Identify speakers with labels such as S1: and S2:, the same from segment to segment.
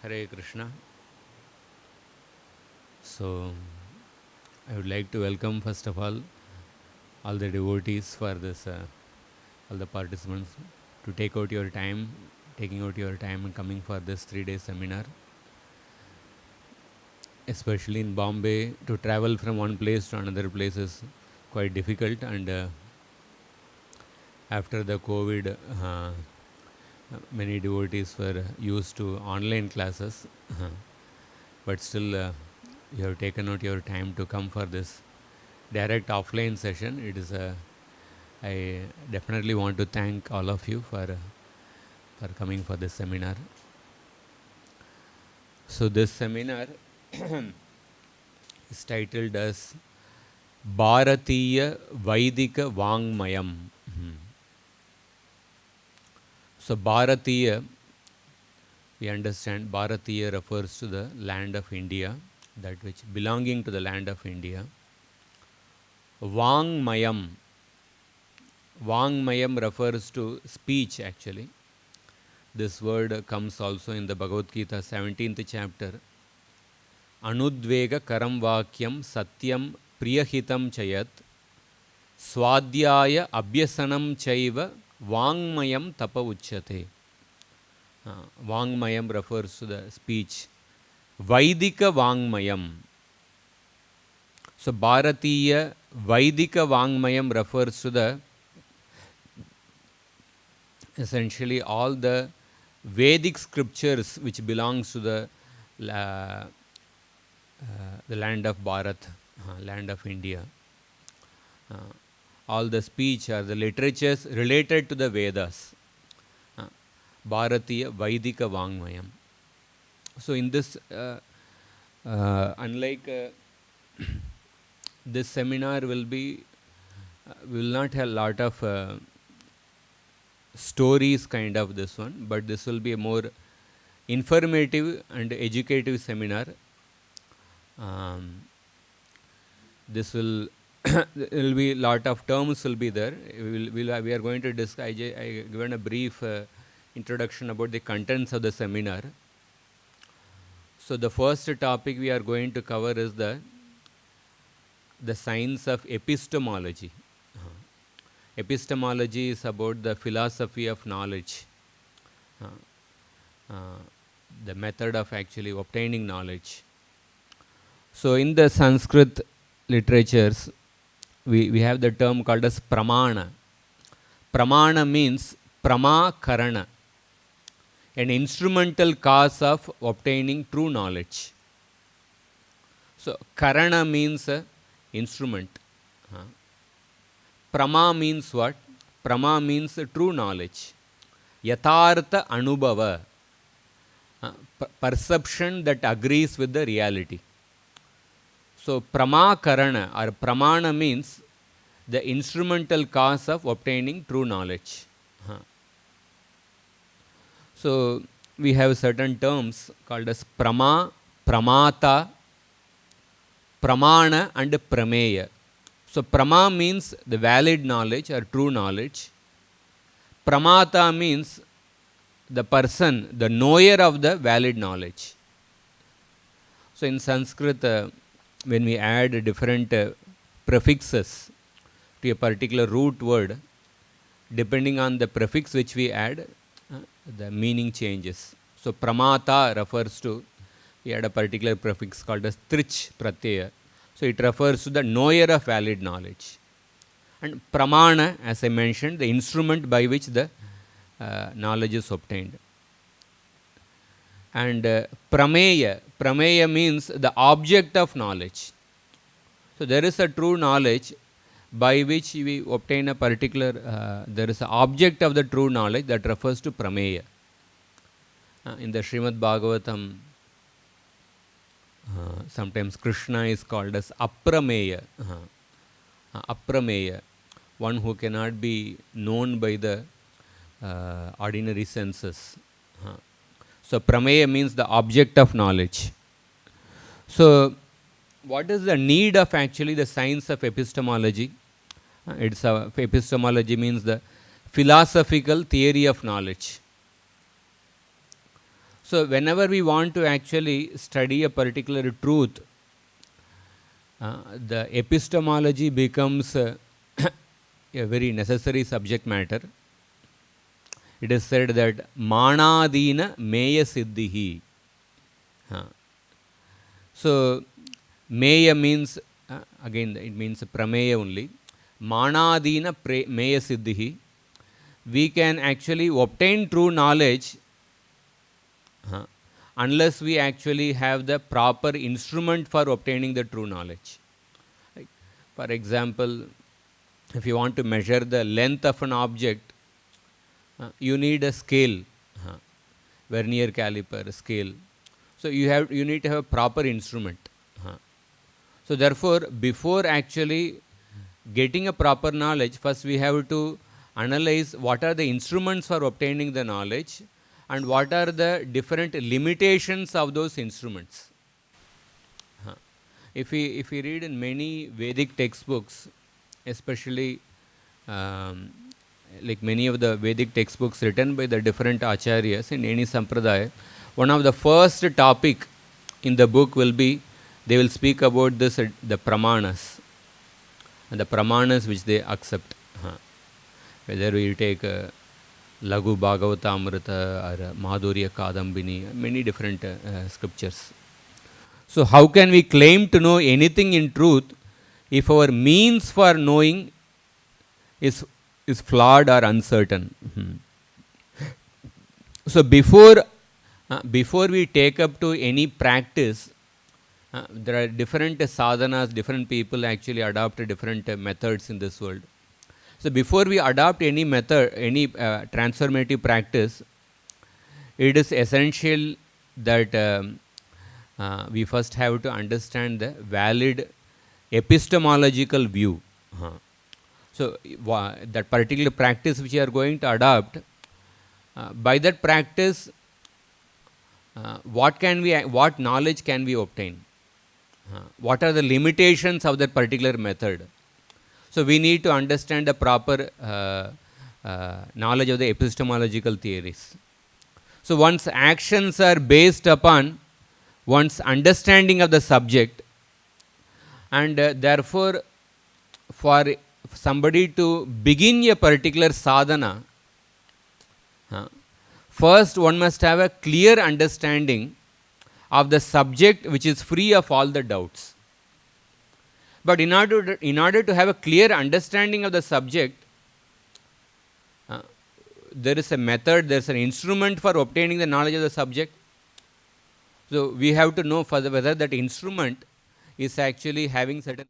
S1: Hare Krishna. So, I would like to welcome first of all the devotees for this, all the participants to taking out your time and coming for this 3 day seminar. Especially in Bombay, to travel from one place to another place is quite difficult, and after the COVID, many devotees were used to online classes, but still you have taken out your time to come for this direct offline session. I definitely want to thank all of you for coming for this seminar. So this seminar is titled as Bharatiya Vaidika Vangamayam. So Bharatiya, we understand Bharatiya refers to the land of India, that which belonging to the land of India. Vangmayam. Vangmayam refers to speech actually. This word comes also in the Bhagavad Gita 17th chapter. Anudvega karam vakyam satyam priyahitam chayat swadhyaya abhyasanam chaiva vangmayam tapa uchyate. Vangmayam refers to the speech. Vaidika Vangmayam. So Bharatiya Vaidika Vangmayam refers to the essentially all the Vedic scriptures which belongs to the land of Bharat, land of India. All the speech or the literatures related to the Vedas. Bharatiya Vaidika Vangmayam. So in this, unlike this seminar will not have a lot of stories kind of this one, but this will be a more informative and educative seminar. This will there will be a lot of terms will be there. We are going to discuss. I given a brief introduction about the contents of the seminar. So the first topic we are going to cover is the science of epistemology. Epistemology is about the philosophy of knowledge, the method of actually obtaining knowledge. So in the Sanskrit literatures, we have the term called as pramana. Pramana means prama karana, an instrumental cause of obtaining true knowledge. So karana means instrument. Prama means what? Prama means true knowledge. Yathartha anubhava, perception that agrees with the reality. So prama karana or pramana means the instrumental cause of obtaining true knowledge. So we have certain terms called as prama, pramata, pramana and prameya. So prama means the valid knowledge or true knowledge. Pramata means the person, the knower of the valid knowledge. So in Sanskrit, when we add different prefixes to a particular root word, depending on the prefix which we add, the meaning changes. So pramata refers to, we add a particular prefix called as trich pratyaya. So it refers to the knower of valid knowledge. And pramana, as I mentioned, the instrument by which the knowledge is obtained. And prameya, prameya means the object of knowledge. So there is a true knowledge by which we obtain a particular, there is an object of the true knowledge that refers to prameya. In the Srimad Bhagavatam, sometimes Krishna is called as aprameya. Aprameya, one who cannot be known by the ordinary senses. So prameya means the object of knowledge. So what is the need of actually the science of epistemology? Epistemology means the philosophical theory of knowledge. So whenever we want to actually study a particular truth, the epistemology becomes a very necessary subject matter. It is said that manadina meya siddhihi. So meya means, again it means prameya only. Manadina meya siddhihi. We can actually obtain true knowledge unless we actually have the proper instrument for obtaining the true knowledge. Right? For example, if you want to measure the length of an object, you need a scale, vernier caliper, scale. So you need to have a proper instrument. So therefore, before actually getting a proper knowledge, first we have to analyze what are the instruments for obtaining the knowledge and what are the different limitations of those instruments. If we read in many Vedic textbooks, especially like many of the Vedic textbooks written by the different acharyas in any sampradaya, one of the first topic in the book will be, they will speak about this, the pramanas, and the pramanas which they accept. Whether we take Laghu Bhagavatamrita or Madhurya Kadambini, many different scriptures. So how can we claim to know anything in truth if our means for knowing is flawed or uncertain? So before we take up to any practice, there are different sadhanas, different people actually adopt different methods in this world. So before we adopt any method, any transformative practice, it is essential that we first have to understand the valid epistemological view. So that particular practice which you are going to adopt, by that practice, what knowledge can we obtain? What are the limitations of that particular method? So we need to understand the proper knowledge of the epistemological theories. So one's actions are based upon one's understanding of the subject, and therefore for somebody to begin a particular sadhana, first one must have a clear understanding of the subject which is free of all the doubts. But in order to have a clear understanding of the subject, there is a method, there is an instrument for obtaining the knowledge of the subject. So we have to know further whether that instrument is actually having certain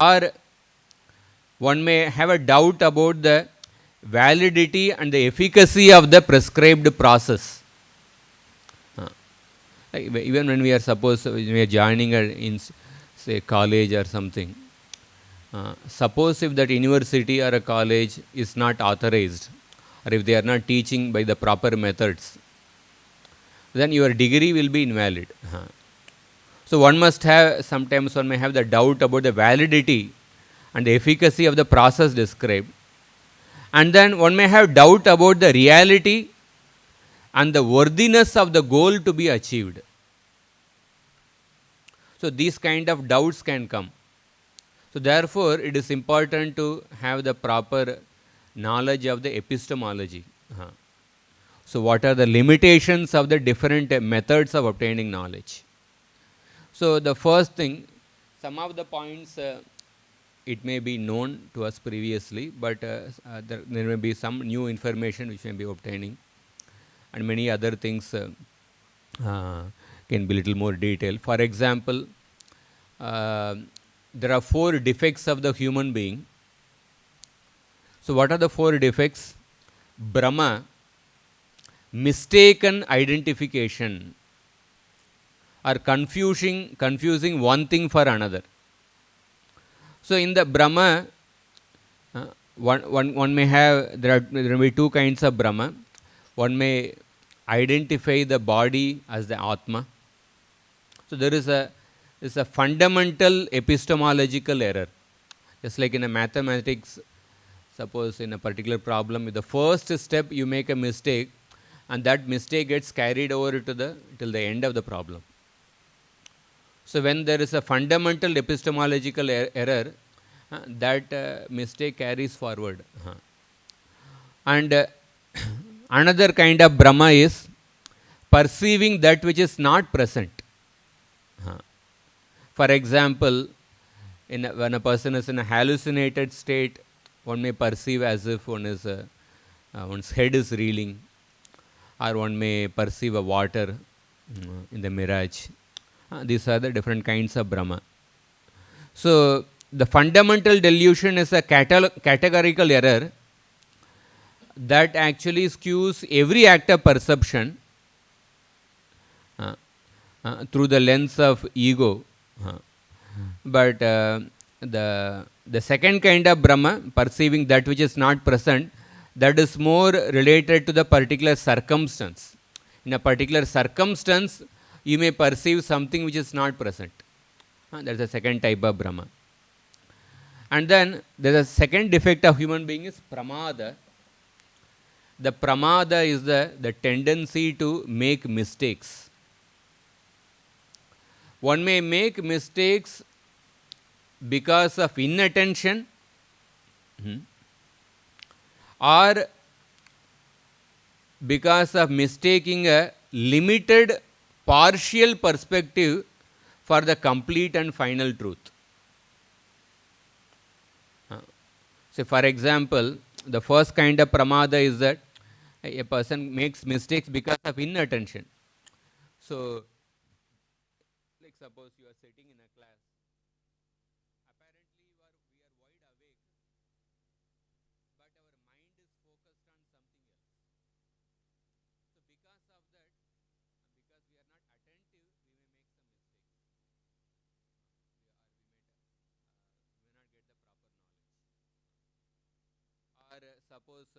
S1: or one may have a doubt about the validity and the efficacy of the prescribed process. Like even when we are joining in say college or something, suppose if that university or a college is not authorized, or if they are not teaching by the proper methods, then your degree will be invalid. So sometimes one may have the doubt about the validity and the efficacy of the process described. And then one may have doubt about the reality and the worthiness of the goal to be achieved. So these kind of doubts can come. So therefore, it is important to have the proper knowledge of the epistemology. So what are the limitations of the different methods of obtaining knowledge? So the first thing, some of the points it may be known to us previously, but there may be some new information which may be obtaining, and many other things can be little more detailed. For example, there are four defects of the human being. So, what are the four defects? Brahma, mistaken identification, or confusing one thing for another. So, in the Brahma, one may have, there may be two kinds of Brahma. One may identify the body as the Atma. So, there is a fundamental epistemological error. Just like in a mathematics, suppose in a particular problem, the first step you make a mistake, and that mistake gets carried over to the till the end of the problem. So, when there is a fundamental epistemological error, that mistake carries forward. And another kind of Brahma is perceiving that which is not present. For example, when a person is in a hallucinated state, one may perceive as if one's head is reeling, or one may perceive a water in the mirage. These are the different kinds of Brahma. So, the fundamental delusion is a categorical error that actually skews every act of perception through the lens of ego. But the second kind of Brahma, perceiving that which is not present, that is more related to the particular circumstance. In a particular circumstance, you may perceive something which is not present. That's the second type of Brahma. And then there is a second defect of human being is pramada. The pramada is the tendency to make mistakes. One may make mistakes because of inattention, or because of mistaking a limited partial perspective for the complete and final truth. So, for example, the first kind of pramada is that a person makes mistakes because of inattention. So, like suppose you are sitting in a class, apparently we are wide awake, but our mind is focused on something else. So, because of that, because we are not attentive, we may make some mistakes, we may not get the proper knowledge. Or suppose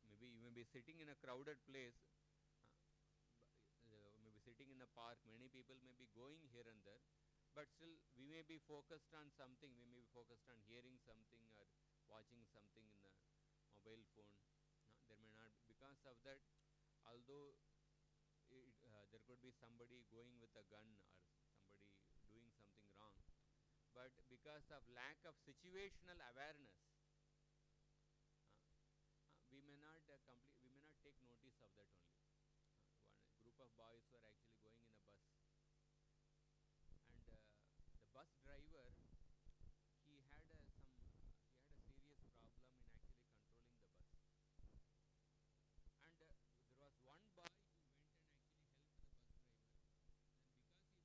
S1: maybe you may be sitting in a crowded place, maybe sitting in a park, many people may be going here and there, but still we may be focused on something, we may be focused on hearing something or watching something in the mobile phone. There may not, because of that, although there could be somebody going with a gun or somebody doing something wrong, but because of lack of situational awareness, we may not we may not take notice of that only. One group of boys were actually going in a bus, and the bus driver, he had a serious problem in actually controlling the bus, and there was one boy who went and actually helped the bus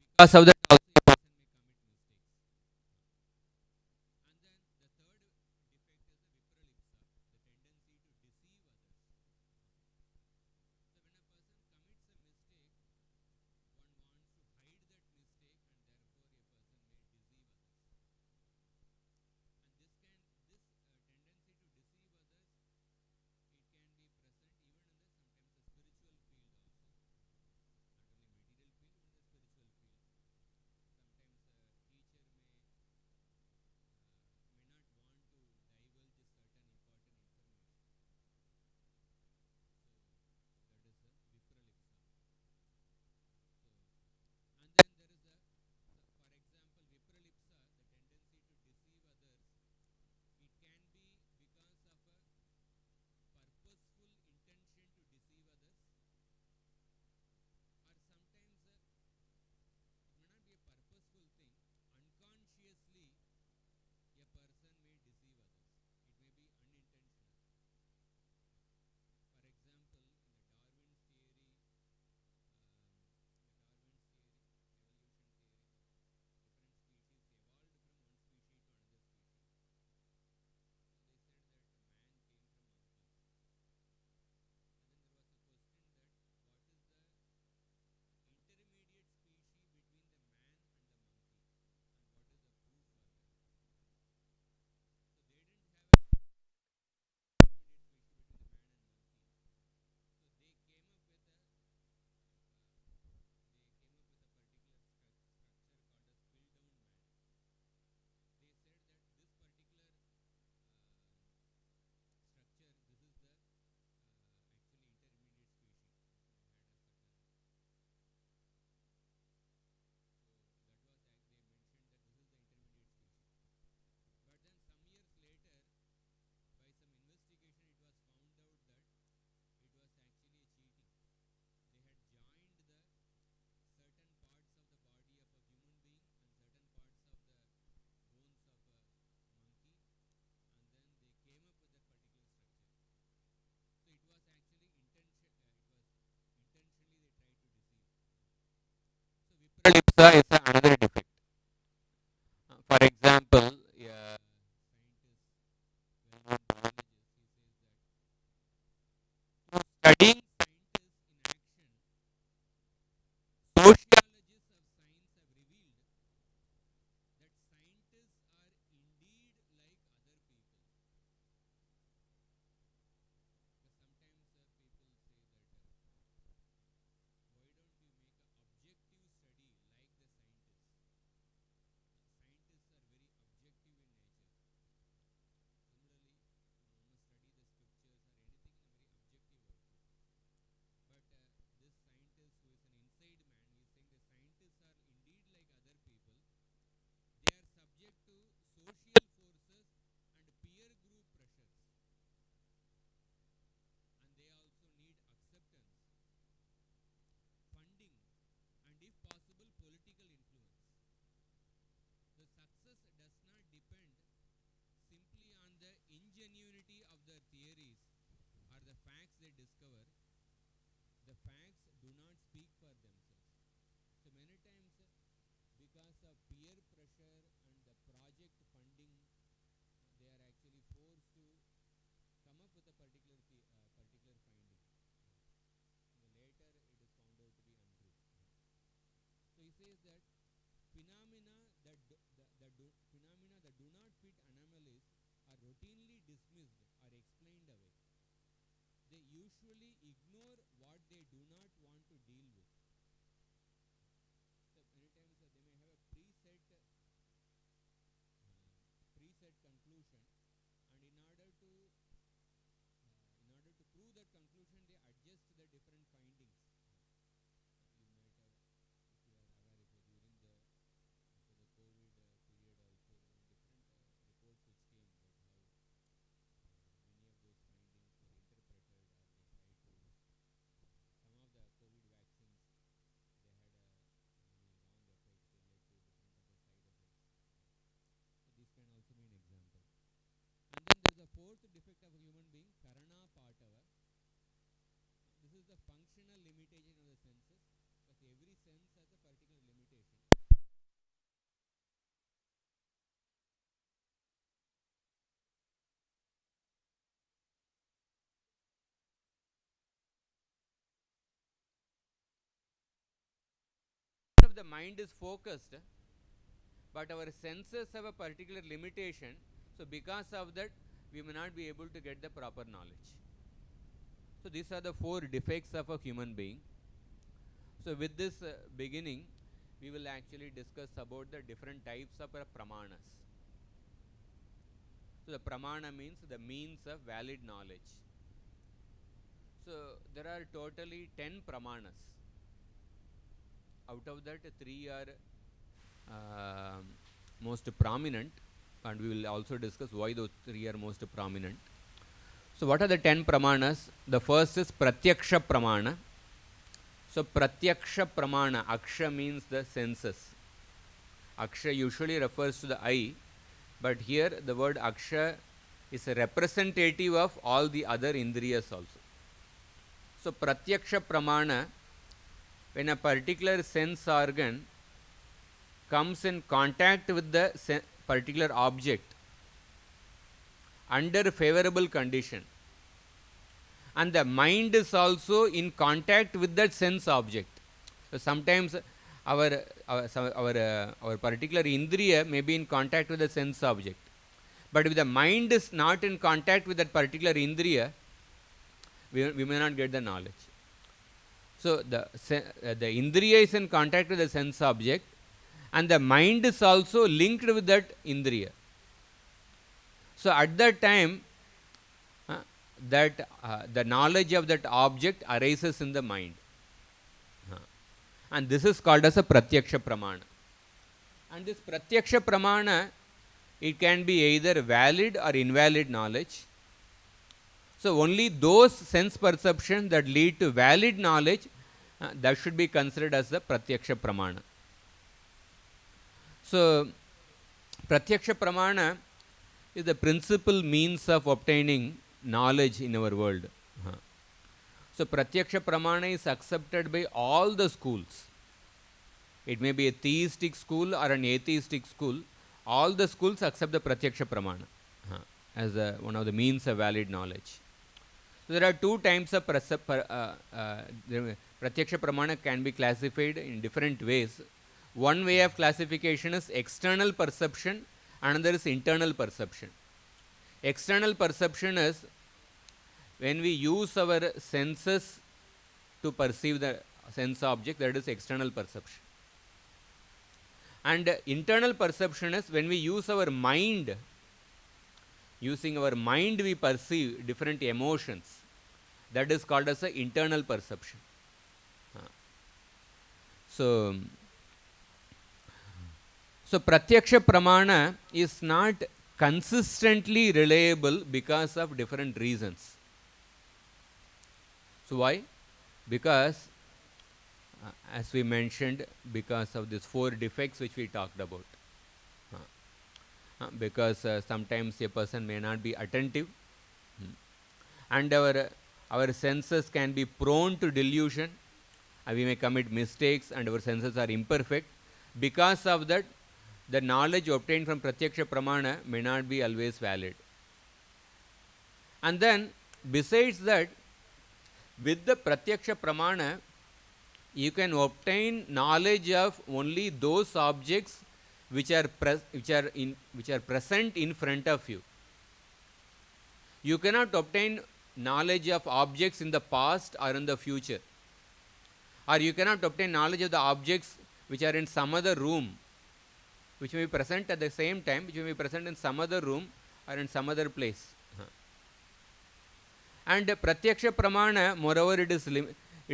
S1: because of that also, ipsa is another defect. For example, studying sociologists of science have revealed that scientists are indeed like other people. Sometimes people say that why don't you make an objective study like the scientists? Scientists are very objective in nature. Similarly, study the scriptures or anything in a very objective way. But this scientist who is an inside man, he is saying the scientists are indeed like other people. They are subject to social forces and peer group pressures. And they also need acceptance, funding, and if possible, political influence. The success does not depend simply on the ingenuity of their theories or the facts they discover. The facts do not speak for themselves. So many times, because of peer pressure and the project funding, they are actually forced to come up with a particular finding. Later, it is found out to be untrue. So he says that phenomena that do not fit anomalies are routinely dismissed or explained away. They usually ignore what they do not want to deal with. So many times they may have a preset conclusion, and in order to prove that conclusion, they adjust the different findings. You might have, if you are aware, if during the COVID period also, there were different reports which came that how many of those findings were interpreted, or they tried to some of the COVID vaccines, they had a wrong effects, they led to different other side effects. So this can also be an example. And then there is a fourth defect of a human being, karana patava. This is the functional limitation of the senses, because every sense has a particular limitation. If the mind is focused, but our senses have a particular limitation, so because of that, we may not be able to get the proper knowledge. So these are the four defects of a human being. So with this beginning, we will actually discuss about the different types of pramanas. So the pramana means the means of valid knowledge. So there are totally 10 pramanas. Out of that, 3 are most prominent, and we will also discuss why those 3 are most prominent. So what are the 10 pramanas? The first is pratyaksha pramana. So pratyaksha pramana, aksha means the senses. Aksha usually refers to the eye, but here the word aksha is a representative of all the other indriyas also. So pratyaksha pramana, when a particular sense organ comes in contact with the particular object under favorable condition, and the mind is also in contact with that sense object. So sometimes our particular indriya may be in contact with the sense object, but if the mind is not in contact with that particular indriya, we may not get the knowledge. So the indriya is in contact with the sense object, and the mind is also linked with that indriya. So at that time, the knowledge of that object arises in the mind, and this is called as a pratyaksha pramana. And this pratyaksha pramana, it can be either valid or invalid knowledge. So only those sense perceptions that lead to valid knowledge, that should be considered as the pratyaksha pramana. So pratyaksha pramana is the principal means of obtaining knowledge in our world. So pratyaksha pramana is accepted by all the schools. It may be a theistic school or an atheistic school. All the schools accept the Pratyaksha Pramana as one of the means of valid knowledge. So there are two types of Pratyaksha Pramana can be classified in different ways. One way of classification is external perception, another is internal perception. External perception is when we use our senses to perceive the sense object, that is external perception. And internal perception is when we use our mind. Using our mind we perceive different emotions. That is called as the internal perception. So Pratyaksha Pramana is not consistently reliable because of different reasons. So why? Because as we mentioned, because of these 4 defects which we talked about. Because sometimes a person may not be attentive, and our senses can be prone to delusion, we may commit mistakes, and our senses are imperfect. Because of that, the knowledge obtained from Pratyaksha Pramana may not be always valid. And then besides that, with the Pratyaksha Pramana, you can obtain knowledge of only those objects which are present in front of you. You cannot obtain knowledge of objects in the past or in the future, or you cannot obtain knowledge of the objects which are in some other room, which may be present at the same time, which may be present in some other room or in some other place. And Pratyaksha Pramana, moreover, it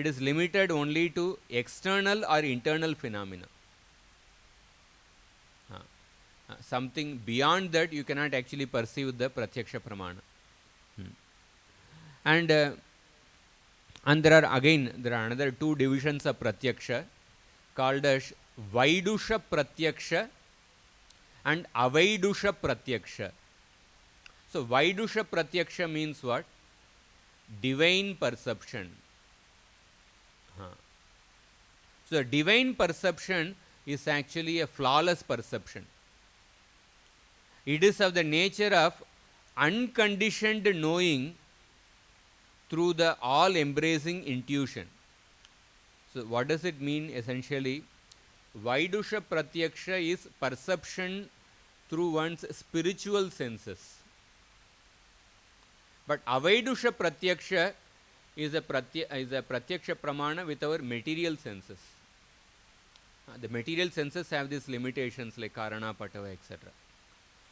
S1: is limited only to external or internal phenomena. Something beyond that you cannot actually perceive the Pratyaksha Pramana. And there are another 2 divisions of Pratyaksha called as Vaidusha Pratyaksha and Avaidusha Pratyaksha. So Vaidusha Pratyaksha means what? Divine perception. So divine perception is actually a flawless perception. It is of the nature of unconditioned knowing through the all-embracing intuition. So what does it mean essentially? Vaidusha Pratyaksha is perception through one's spiritual senses. But Avaidusha Pratyaksha is a Pratyaksha Pramana with our material senses. The material senses have these limitations like Karana, Patava, etc.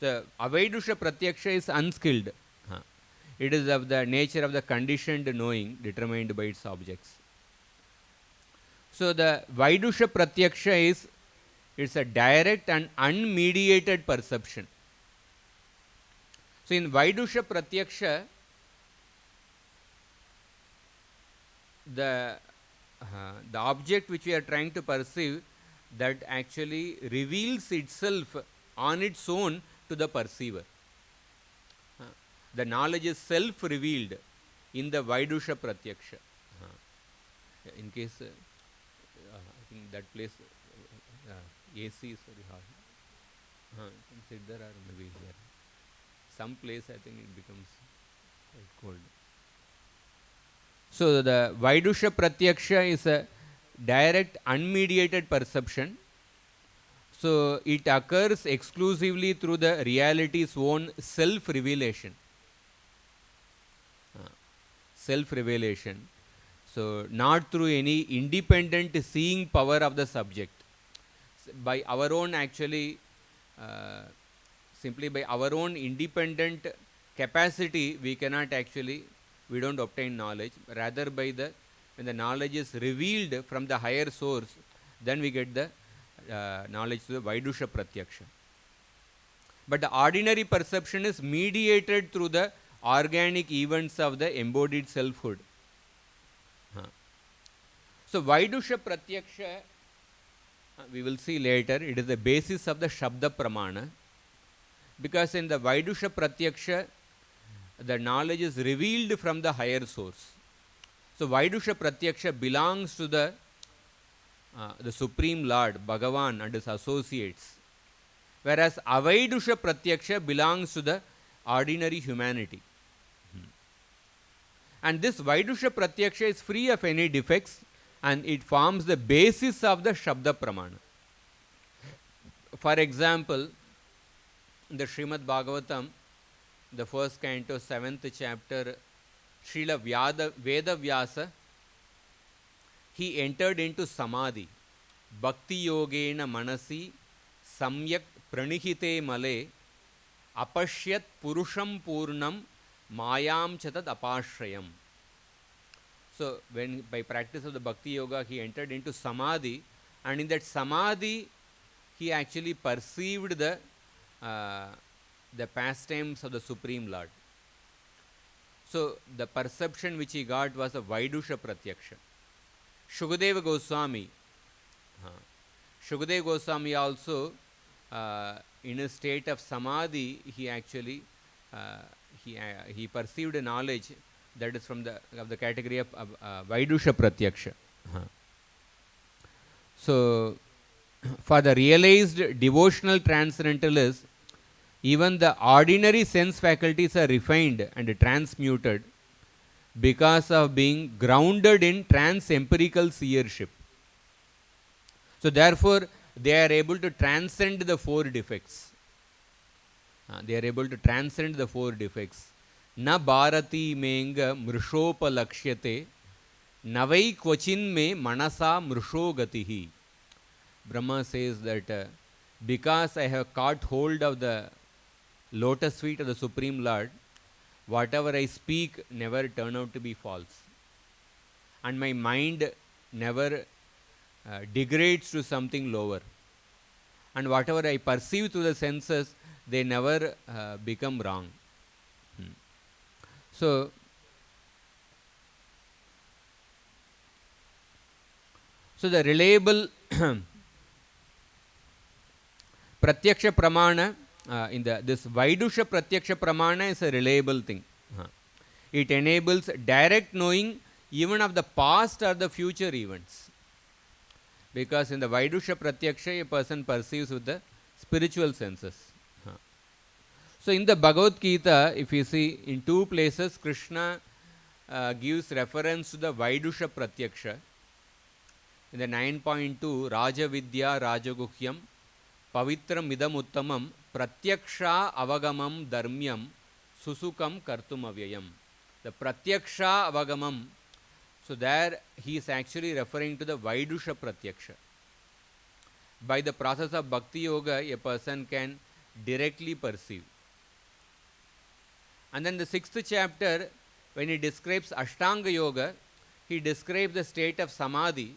S1: The Avaidusha Pratyaksha is unskilled. It is of the nature of the conditioned knowing determined by its objects. So the Vaidusha Pratyaksha it's a direct and unmediated perception. So in Vaidusha Pratyaksha, the object which we are trying to perceive, that actually reveals itself on its own to the perceiver. The knowledge is self-revealed in the Vaidusha Pratyaksha. In case, I think that place, AC is very hot. You can sit there or maybe here. Some place I think it becomes quite cold. So the Vaidusha Pratyaksha is a direct unmediated perception. So it occurs exclusively through the reality's own self-revelation. Self-revelation. So not through any independent seeing power of the subject. By our own actually, simply by our own independent capacity, we cannot actually, we don't obtain knowledge. Rather by when the knowledge is revealed from the higher source, then we get the knowledge through the Vaidusha Pratyaksha. But the ordinary perception is mediated through the organic events of the embodied selfhood. So Vaidusha Pratyaksha, we will see later, it is the basis of the Shabda Pramana, because in the Vaidusha Pratyaksha, the knowledge is revealed from the higher source. So Vaidusha Pratyaksha belongs to the the Supreme Lord, Bhagavan and his associates. Whereas Avaidusha Pratyaksha belongs to the ordinary humanity. And this Vaidusha Pratyaksha is free of any defects and it forms the basis of the Shabda Pramana. For example, in the Srimad Bhagavatam, the first canto, 7th chapter, Srila Veda Vyasa, he entered into Samadhi. Bhakti Yogena Manasi Samyak Pranihite Male Apashyat Purusham Purnam Mayam Chatat Apashrayam. So, when by practice of the Bhakti Yoga, he entered into Samadhi, and in that Samadhi, he actually perceived the pastimes of the Supreme Lord. So, the perception which he got was a Vaidusha Pratyaksha. Shukadeva Goswami, Shukadeva Goswami also, in a state of Samadhi, he actually he perceived a knowledge that is from the category of Vaidusha Pratyaksha. So, for the realized devotional transcendentalists, even the ordinary sense faculties are refined and transmuted because of being grounded in trans-empirical seership. So, therefore, they are able to transcend the four defects. They are able to transcend the four defects. Na bharati menga mrishopalakshate navai kvachin me manasa mrisho gatihi. Brahma says that because I have caught hold of the lotus feet of the Supreme Lord, whatever I speak never turn out to be false. And my mind never degrades to something lower. And whatever I perceive through the senses, they never become wrong. So, the reliable Pratyaksha Pramana, this Vaidusha Pratyaksha Pramana is a reliable thing. It enables direct knowing even of the past or the future events. Because in the Vaidusha Pratyaksha, a person perceives with the spiritual senses. So, in the Bhagavad Gita, if you see in two places, Krishna gives reference to the Vaidusha Pratyaksha. In the 9.2, Raja Vidya Rajaguhyam Pavitram Idam Uttamam Pratyaksha Avagamam Dharmyam Susukam Kartum Avyayam. The Pratyaksha Avagamam, so there he is actually referring to the Vaidusha Pratyaksha. By the process of Bhakti Yoga, a person can directly perceive. And then the 6th chapter, when he describes Ashtanga Yoga, he describes the state of Samadhi,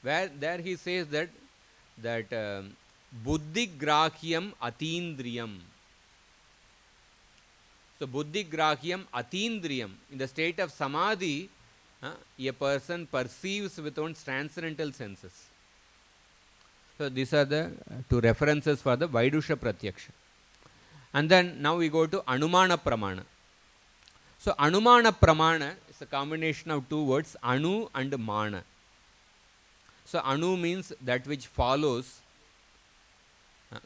S1: where there he says that Buddhi Grahyam Atindriyam. So, Buddhi Grahyam Atindriyam. In the state of Samadhi, a person perceives with one's transcendental senses. So, these are the two references for the Vaidusha Pratyaksha. And then now we go to Anumana Pramana. So, Anumana Pramana is a combination of two words, Anu and Mana. So, Anu means that which follows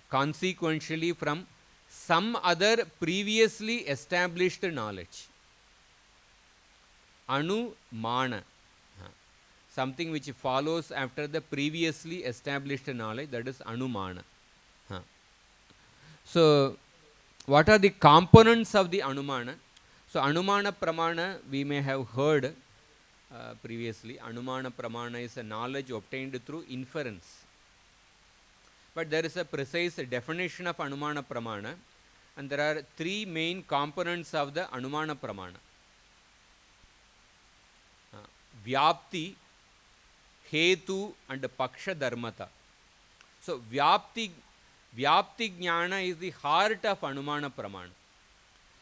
S1: consequentially from some other previously established knowledge. Anu Mana, something which follows after the previously established knowledge, that is Anumana. So, what are the components of the Anumana? So, Anumana Pramana we may have heard previously. Anumana Pramana is a knowledge obtained through inference. But there is a precise definition of Anumana Pramana, and there are three main components of the Anumana Pramana. Vyapti, Hetu and Paksha Dharmata. So, Vyapti Jnana is the heart of Anumana Pramana.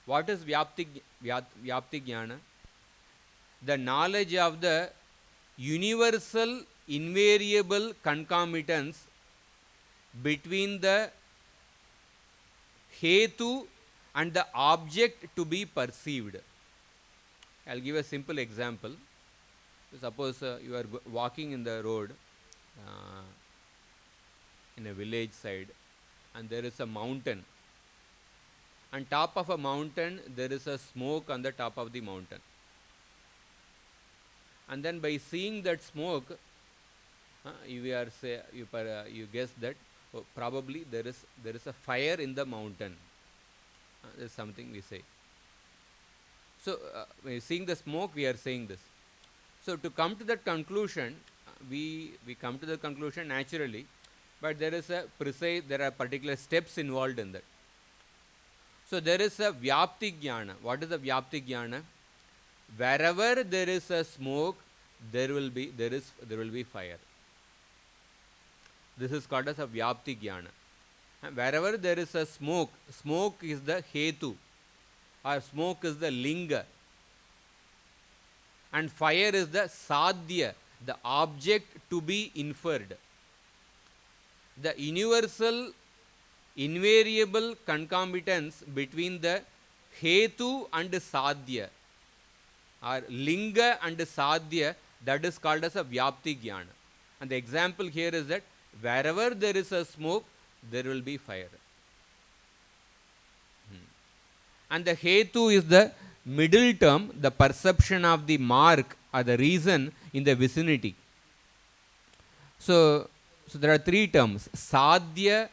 S1: What is Vyapti Jnana? The knowledge of the universal invariable concomitance between the Hetu and the object to be perceived. I will give a simple example. Suppose you are walking in the road uh, in a village side, and there is a mountain. On top of a mountain, there is a smoke on the top of the mountain. And then by seeing that smoke, you guess that probably there is a fire in the mountain. This is something we say. So seeing the smoke, we are saying this. So to come to that conclusion, we come to the conclusion naturally, but there are particular steps involved in that. So there is a vyapti jnana. What is the vyapti jnana? Wherever there is a smoke, there will be fire. This is called as a vyapti jnana. And wherever there is a smoke is the hetu, or smoke is the linga, and fire is the sadhya, the object to be inferred. The universal, invariable concomitance between the hetu and sadhya, or linga and sadhya, that is called as a vyapti jnana. And the example here is that wherever there is a smoke, there will be fire. And the hetu is the middle term, the perception of the mark or the reason in the vicinity. So there are three terms: sadhya,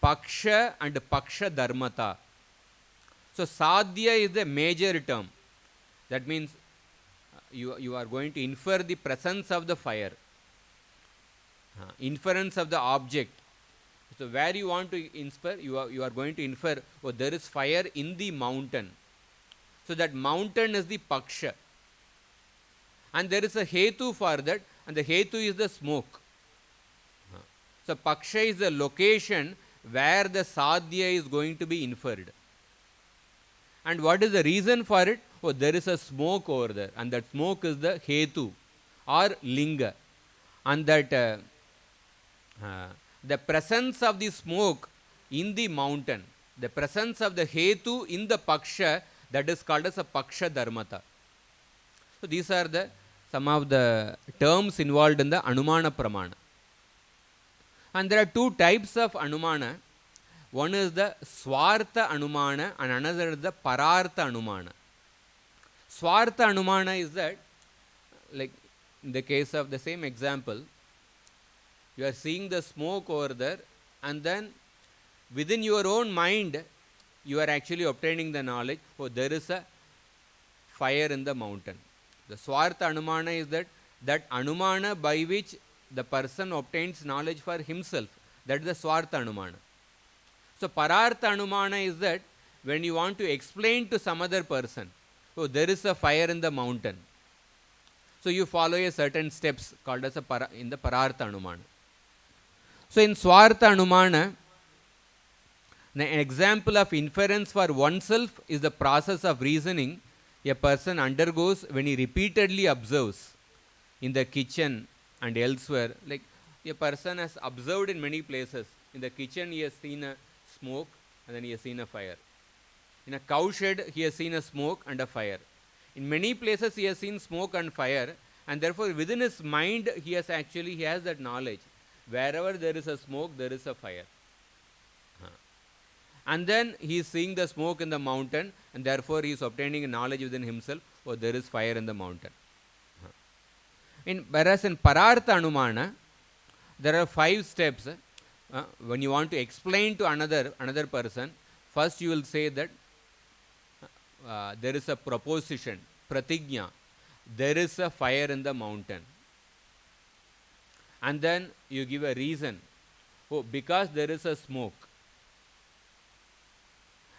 S1: paksha, and paksha dharmata. So sadhya is the major term. That means you are going to infer the presence of the fire, inference of the object. So where you want to infer, you are going to infer, oh, there is fire in the mountain. So that mountain is the paksha. And there is a hetu for that, and the hetu is the smoke. So paksha is the location where the sadhya is going to be inferred. And what is the reason for it? Oh, there is a smoke over there, and that smoke is the hetu or linga. And that the presence of the smoke in the mountain, the presence of the hetu in the paksha, that is called as a paksha dharmata. So these are some of the terms involved in the anumana pramana. And there are two types of anumana. One is the swartha anumana and another is the parartha anumana. Swartha anumana is that, like in the case of the same example, you are seeing the smoke over there, and then within your own mind, you are actually obtaining the knowledge, oh, there is a fire in the mountain. The swartha anumana is that anumana by which the person obtains knowledge for himself. That is the swartha anumana. So parartha anumana is that when you want to explain to some other person, oh, there is a fire in the mountain. So you follow a certain steps called as in the parartha anumana. So in swartha anumana, an example of inference for oneself is the process of reasoning a person undergoes when he repeatedly observes in the kitchen and elsewhere. Like a person has observed in many places. In the kitchen he has seen a smoke and then he has seen a fire. In a cow shed he has seen a smoke and a fire. In many places he has seen smoke and fire, and therefore within his mind he has that knowledge. Wherever there is a smoke, there is a fire. And then he is seeing the smoke in the mountain, and therefore he is obtaining knowledge within himself, oh, there is fire in the mountain. Whereas in parartha anumana, there are 5 steps. When you want to explain to another person, first you will say that there is a proposition, pratigna, there is a fire in the mountain. And then you give a reason, oh, because there is a smoke.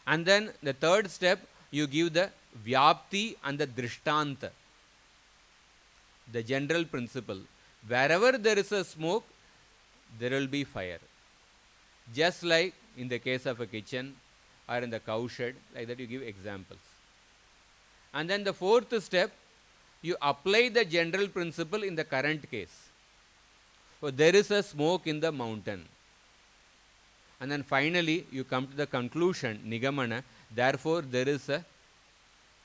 S1: And then the third step, you give the vyapti and the drishtanta, the general principle. Wherever there is a smoke, there will be fire. Just like in the case of a kitchen or in the cow shed, like that you give examples. And then the fourth step, you apply the general principle in the current case. So there is a smoke in the mountain. And then finally, you come to the conclusion, nigamana, therefore there is a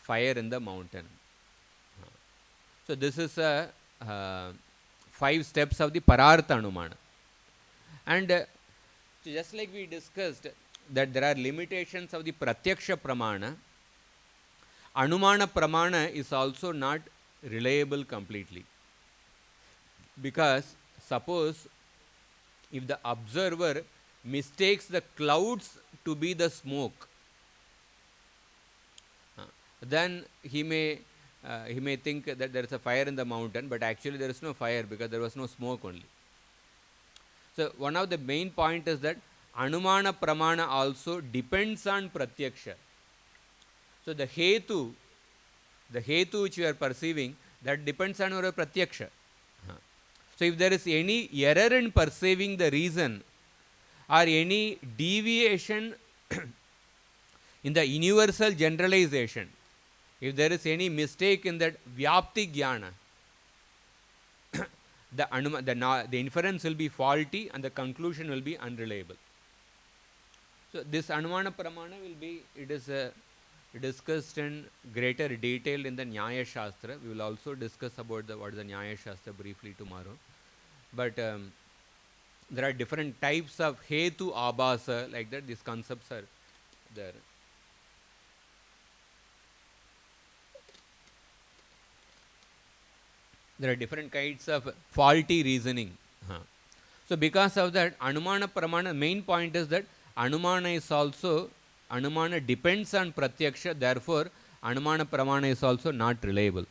S1: fire in the mountain. So this is a uh, 5 steps of the Parartha Anumana. And just like we discussed that there are limitations of the Pratyaksha Pramana, Anumana Pramana is also not reliable completely. Because suppose if the observer mistakes the clouds to be the smoke, then he may think that there is a fire in the mountain, but actually there is no fire because there was no smoke only. So one of the main point is that Anumana Pramana also depends on Pratyaksha. So the Hetu which you are perceiving, that depends on your Pratyaksha. So if there is any error in perceiving the reason or any deviation in the universal generalization, if there is any mistake in that Vyapti Jnana, the inference will be faulty and the conclusion will be unreliable. So this Anumana Pramana will be, it is discussed in greater detail in the Nyaya Shastra. We will also discuss about what is the Nyaya Shastra briefly tomorrow. But there are different types of Hetu Abhasa, like that these concepts are there. There are different kinds of faulty reasoning. So because of that, Anumana Pramana, main point is that Anumana depends on Pratyaksha, therefore Anumana Pramana is also not reliable.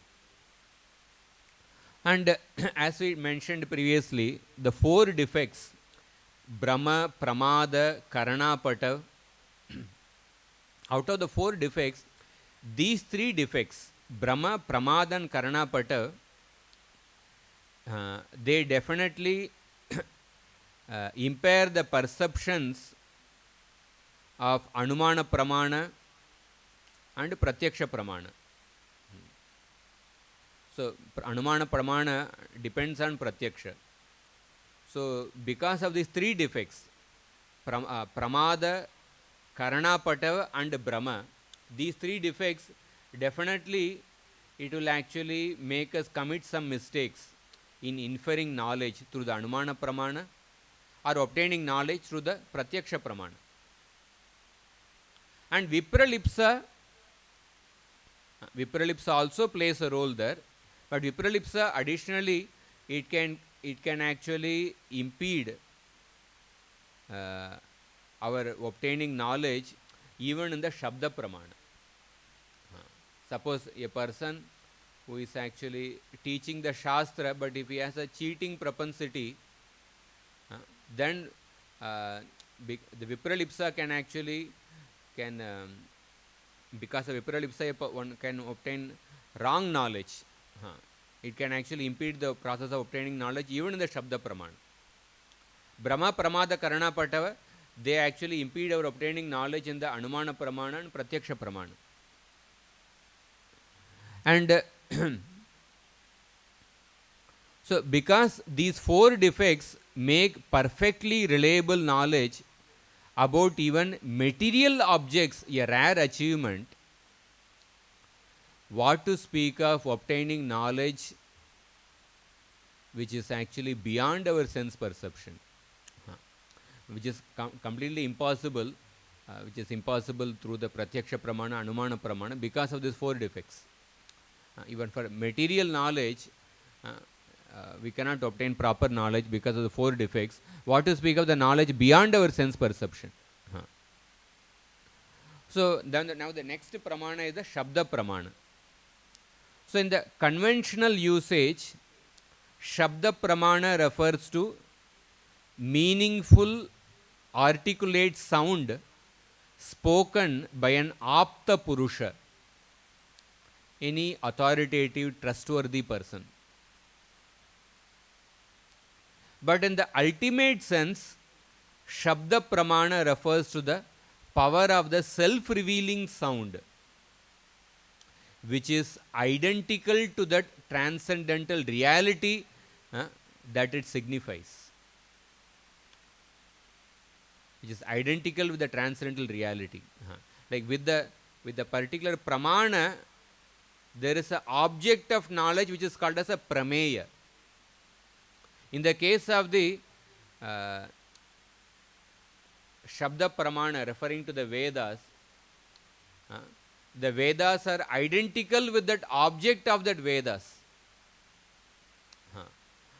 S1: And as we mentioned previously, the 4 defects, Brahma, Pramada, Karanapata, out of the 4 defects, these 3 defects, Brahma, Pramada and Karanapata, they definitely impair the perceptions of Anumana Pramana and Pratyaksha Pramana. So Anumana Pramana depends on Pratyaksha. So because of these 3 defects, Pramada, Karanapata and Brahma, these 3 defects, definitely it will actually make us commit some mistakes in inferring knowledge through the Anumana Pramana or obtaining knowledge through the Pratyaksha Pramana. And Vipralipsa also plays a role there, but Vipralipsa additionally it can actually impede our obtaining knowledge even in the Shabda Pramana. Suppose a person who is actually teaching the Shastra, but if he has a cheating propensity, then the Vipralipsa can actually, because of Vipralipsa one can obtain wrong knowledge. It can actually impede the process of obtaining knowledge even in the Shabda Pramana. Brahma, Pramada, Karanapatava, they actually impede our obtaining knowledge in the Anumana Pramana and Pratyaksha Pramana. And so because these 4 defects make perfectly reliable knowledge about even material objects a rare achievement, what to speak of obtaining knowledge which is actually beyond our sense perception, which is completely impossible, which is impossible through the Pratyaksha Pramana, Anumana Pramana, because of these 4 defects. Even for material knowledge, we cannot obtain proper knowledge because of the 4 defects. What to speak of the knowledge beyond our sense perception? So then now the next Pramana is the Shabda Pramana. So in the conventional usage, Shabda Pramana refers to meaningful, articulate sound spoken by an Apta Purusha, any authoritative, trustworthy person. But in the ultimate sense, Shabda Pramana refers to the power of the self-revealing sound, which is identical to that transcendental reality that it signifies. Which is identical with the transcendental reality. Like with the particular Pramana, there is an object of knowledge which is called as a Prameya. In the case of the uh, Shabda Pramana referring to uh, the Vedas are identical with that object of that Vedas.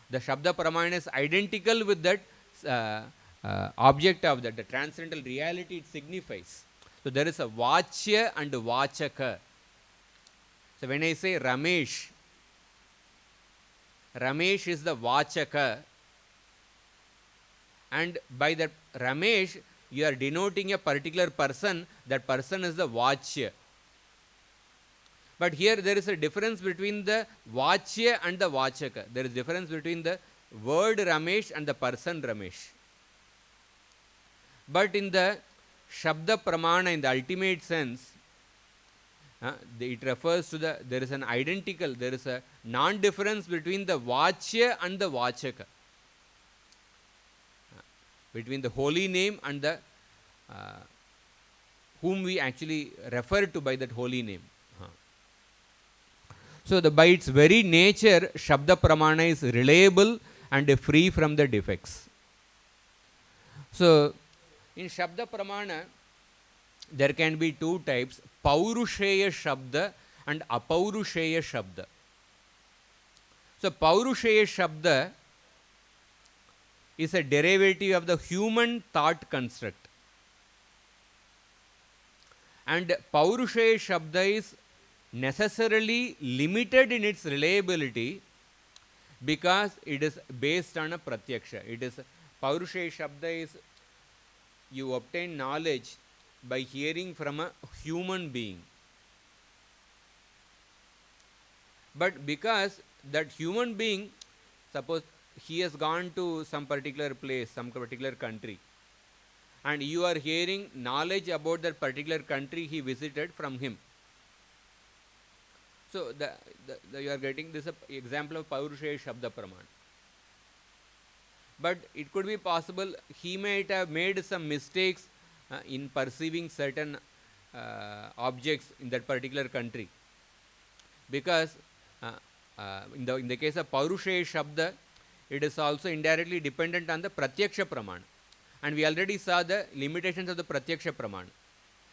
S1: The Shabda Pramana is identical with that object of that, the transcendental reality it signifies. So there is a Vachya and Vachaka. So when I say Ramesh, Ramesh is the Vachaka, and by that Ramesh you are denoting a particular person, that person is the Vachya. But here there is a difference between the Vachya and the Vachaka. There is difference between the word Ramesh and the person Ramesh. But in the Shabda Pramana, in the ultimate sense, it refers to there is an identical, there is a non-difference between the Vachya and the Vachaka. Between the holy name and the whom we actually refer to by that holy name. So by its very nature, Shabda Pramana is reliable and free from the defects. So in Shabda Pramana, there can be two types, Paurusheya Shabda and Apaurusheya Shabda. So Paurusheya Shabda is a derivative of the human thought construct. And Paurusheya Shabda is necessarily limited in its reliability because it is based on a pratyaksha. It is Paurusheya Shabda is you obtain knowledge by hearing from a human being. But because that human being, suppose he has gone to some particular place, some particular country, and you are hearing knowledge about that particular country he visited from him. So you are getting this example of Paurusheya Shabda Pramana. But it could be possible he might have made some mistakes in perceiving certain objects in that particular country. Because in the case of Paurusheya Shabda, it is also indirectly dependent on the Pratyaksha Pramana. And we already saw the limitations of the Pratyaksha Pramana.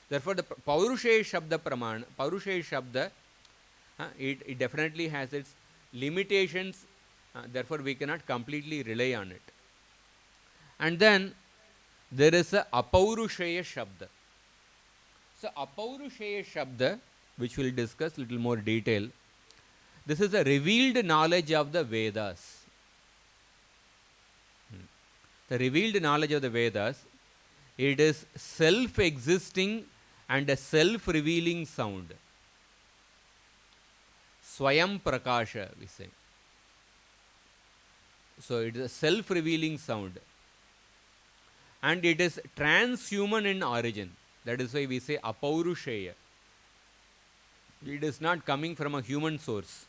S1: Therefore, the Paurusheya Shabda Pramana, Paurusheya Shabda, it definitely has its limitations, therefore we cannot completely rely on it. And then there is a Apaurusheya Shabda. So Apaurusheya Shabda, which we will discuss little more detail, this is a revealed knowledge of the Vedas. The revealed knowledge of the Vedas, it is self-existing and a self-revealing sound. Swayam Prakasha, we say. So it is a self-revealing sound. And it is transhuman in origin. That is why we say Apaurusheya. It is not coming from a human source.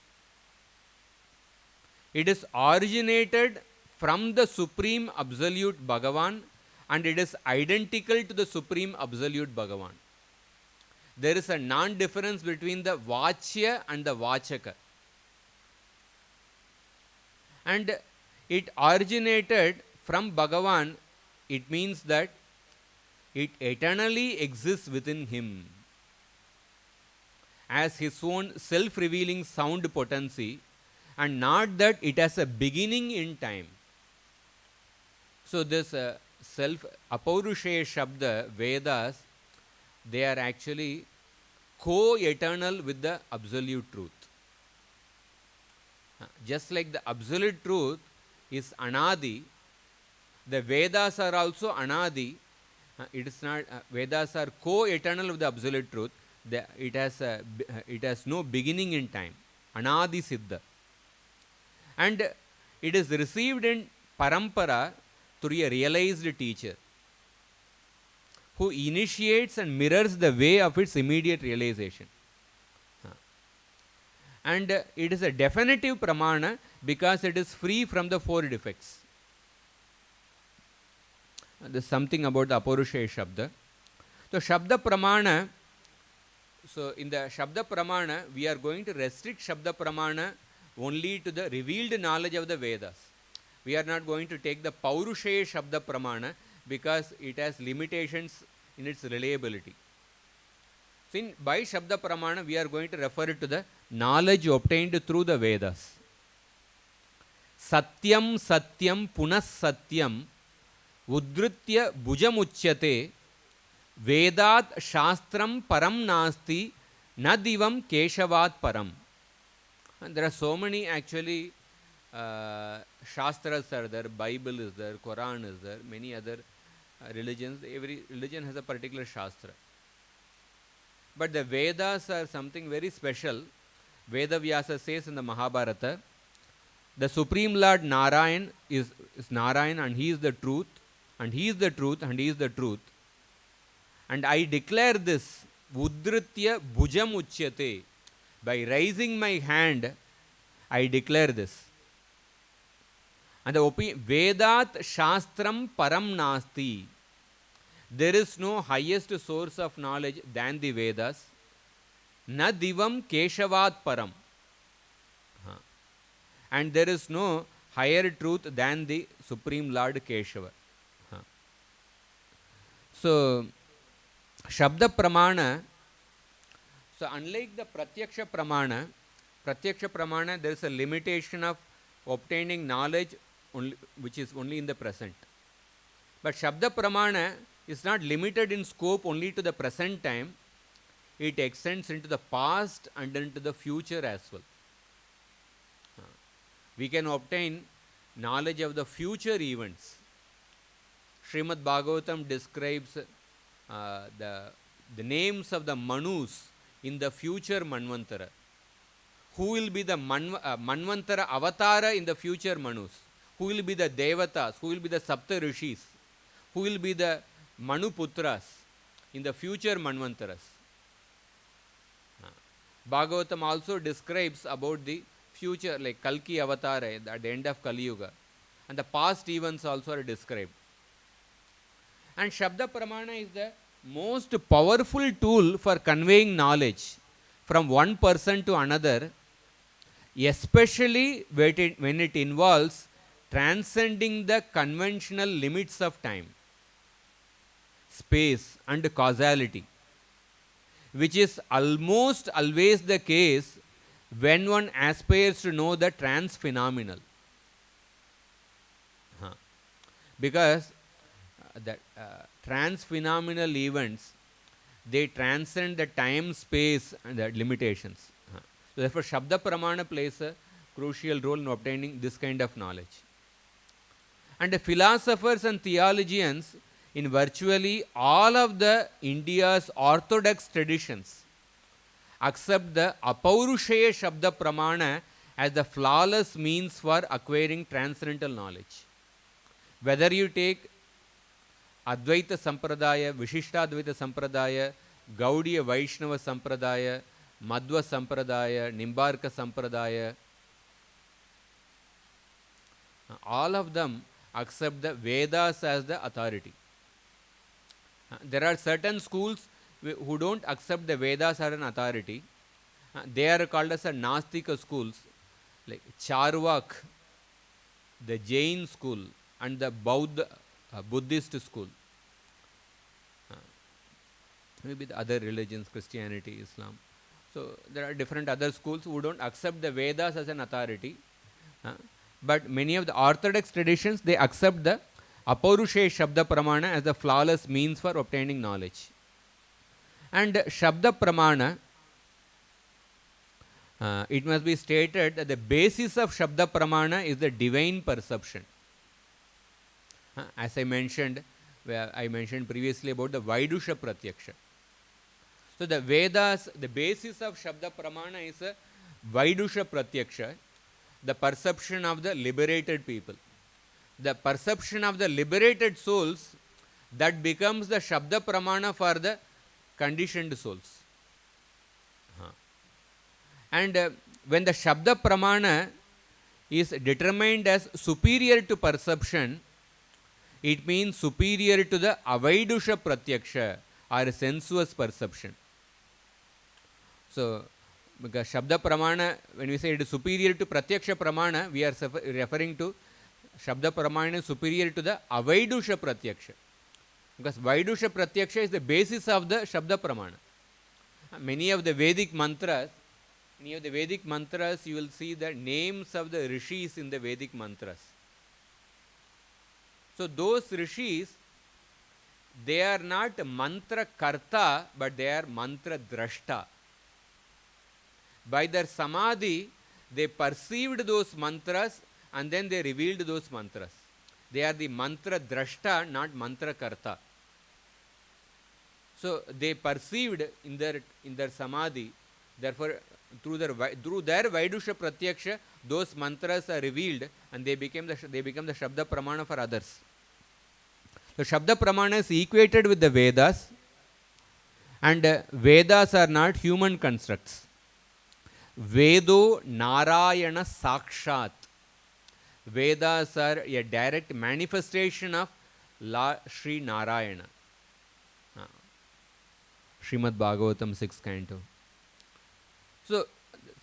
S1: It is originated from the Supreme Absolute Bhagavan, and it is identical to the Supreme Absolute Bhagavan. There is a non-difference between the Vachya and the Vachaka. And it originated from Bhagavan. It means that it eternally exists within him as his own self-revealing sound potency, and not that it has a beginning in time. So this Apaurusheya Shabda, Vedas, they are actually co-eternal with the absolute truth. Just like the absolute truth is Anadi, the Vedas are also Anadi. It is not Vedas are co-eternal with the absolute truth. It has no beginning in time. Anadi Siddha. And it is received in parampara through a realized teacher who initiates and mirrors the way of its immediate realization. And it is a definitive pramana because it is free from the four defects. There is something about the Apaurusheya Shabda. So Shabda Pramana, so in the Shabda Pramana, we are going to restrict Shabda Pramana only to the revealed knowledge of the Vedas. We are not going to take the Paurushaya Shabda Pramana because it has limitations in its reliability. So by Shabda Pramana, we are going to refer to the knowledge obtained through the Vedas. Satyam Satyam Punas Satyam Udritya Bhujamuchyate Vedat Shastram Param Nasti Nadivam Keshavat Param. And there are so many actually Shastras are there, Bible is there, Quran is there, many other religions. Every religion has a particular Shastra. But the Vedas are something very special. Veda Vyasa says in the Mahabharata, the Supreme Lord Narayan is Narayan, and he is the truth, and he is the truth, and he is the truth. And I declare this, Udritya Bhujam Uchyate. By raising my hand, I declare this. And the Vedat Shastram Param Nasti. There is no highest source of knowledge than the Vedas. Na Divam Keshavat Param. And there is no higher truth than the Supreme Lord Keshava. So, Shabda Pramana, so unlike the Pratyaksha Pramana, there is a limitation of obtaining knowledge only, which is only in the present. But Shabda Pramana is not limited in scope only to the present time. It extends into the past and into the future as well. We can obtain knowledge of the future events. Srimad Bhagavatam describes the names of the Manus in the future Manvantara. Who will be the Manvantara Avatara in the future Manus? Who will be the Devatas? Who will be the Sapta Rishis? Who will be the Manuputras in the future Manvantaras? Bhagavatam also describes about the future, like Kalki Avatara at the end of Kali Yuga. And the past events also are described. And Shabda Pramana is the most powerful tool for conveying knowledge from one person to another, especially when it involves transcending the conventional limits of time, space and causality, which is almost always the case when one aspires to know the trans-phenomenal. Because the trans-phenomenal events, they transcend the time, space and the limitations. So therefore, Shabda Pramana plays a crucial role in obtaining this kind of knowledge. And the philosophers and theologians in virtually all of the India's orthodox traditions accept the Apaurushaya Shabda Pramana as the flawless means for acquiring transcendental knowledge. Whether you take Advaita Sampradaya, Vishishta Advaita Sampradaya, Gaudiya Vaishnava Sampradaya, Madhva Sampradaya, Nimbarka Sampradaya, all of them accept the Vedas as the authority. There are certain schools who don't accept the Vedas as an authority. They are called as a Nastika schools, like Charvak, the Jain school, and the Buddhist school. Maybe the other religions, Christianity, Islam. So there are different other schools who don't accept the Vedas as an authority. But many of the orthodox traditions, they accept the Apaurushaya Shabda Pramana as the flawless means for obtaining knowledge. And Shabda Pramana, it must be stated that the basis of Shabda Pramana is the divine perception. As I mentioned previously about the Vaidusha Pratyaksha. So the Vedas, the basis of Shabda Pramana is a Vaidusha Pratyaksha, the perception of the liberated people. The perception of the liberated souls, that becomes the Shabda Pramana for the conditioned souls. And when the Shabda Pramana is determined as superior to perception, it means superior to the Avaidusha Pratyaksha or sensuous perception. So, because Shabda Pramana, when we say it is superior to Pratyaksha Pramana, we are referring to Shabda Pramana is superior to the Avaidusha Pratyaksha. Because Vaidusha Pratyaksha is the basis of the Shabda Pramana. Many of the Vedic mantras, you will see the names of the rishis in the Vedic mantras. So those rishis, they are not mantra karta, but they are mantra drashta. By their samadhi, they perceived those mantras and then they revealed those mantras. They are the mantra drashta, not mantra karta. So they perceived in their samadhi. Therefore, through their Vaidusha Pratyaksha, those mantras are revealed and they become the Shabda Pramana for others. So Shabda Pramana is equated with the Vedas, and Vedas are not human constructs. Vedo Narayana Sakshat. Vedas are a direct manifestation of Sri Narayana. Srimad Bhagavatam 6th canto. So,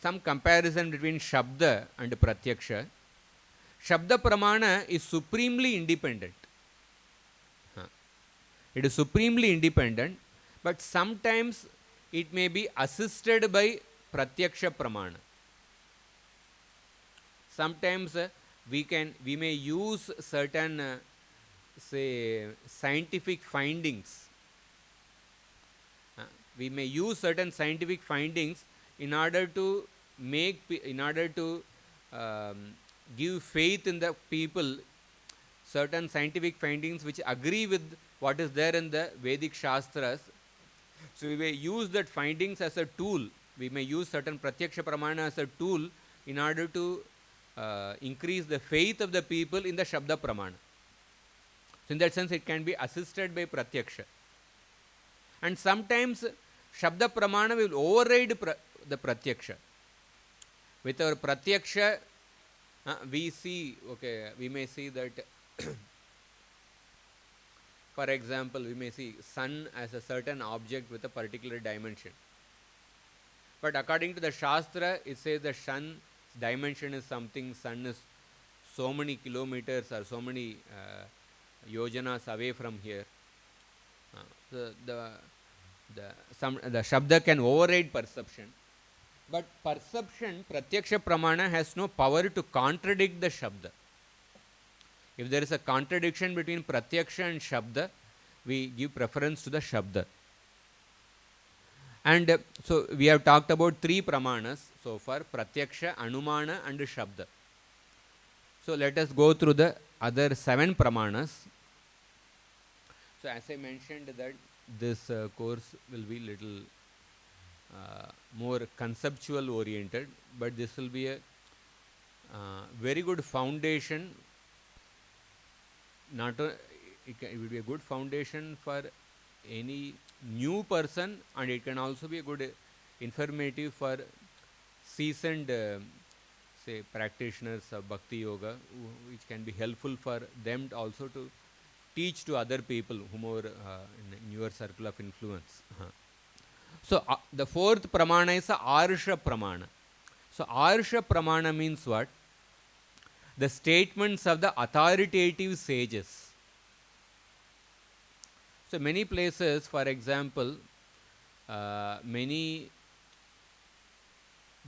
S1: some comparison between Shabda and Pratyaksha. Shabda Pramana is supremely independent. It is supremely independent, but sometimes it may be assisted by Pratyaksha Pramana. Sometimes we may use certain scientific findings. We may use certain scientific findings in order to give faith in the people, certain scientific findings which agree with what is there in the Vedic Shastras. So we may use that findings as a tool. We may use certain Pratyaksha Pramana as a tool in order to increase the faith of the people in the Shabda Pramana. So in that sense, it can be assisted by Pratyaksha. And sometimes Shabda Pramana will override the Pratyaksha. With our Pratyaksha, we may see that for example, we may see sun as a certain object with a particular dimension. But according to the Shastra, it says the sun dimension is something, sun is so many kilometers or so many yojanas away from here. So the Shabda can override perception. But perception, Pratyaksha Pramana, has no power to contradict the Shabda. If there is a contradiction between Pratyaksha and Shabda, we give preference to the Shabda. And so we have talked about 3 Pramanas so far: Pratyaksha, Anumana and Shabda. So let us go through the other 7 Pramanas. So as I mentioned that this course will be little more conceptual oriented, but this will be a very good foundation. It will be a good foundation for any new person, and it can also be a good informative for seasoned practitioners of Bhakti Yoga, which can be helpful for them also to teach to other people who are in your circle of influence. So the 4th Pramana is Arsha Pramana. So Arsha Pramana means what? The statements of the authoritative sages. So many places, for example, many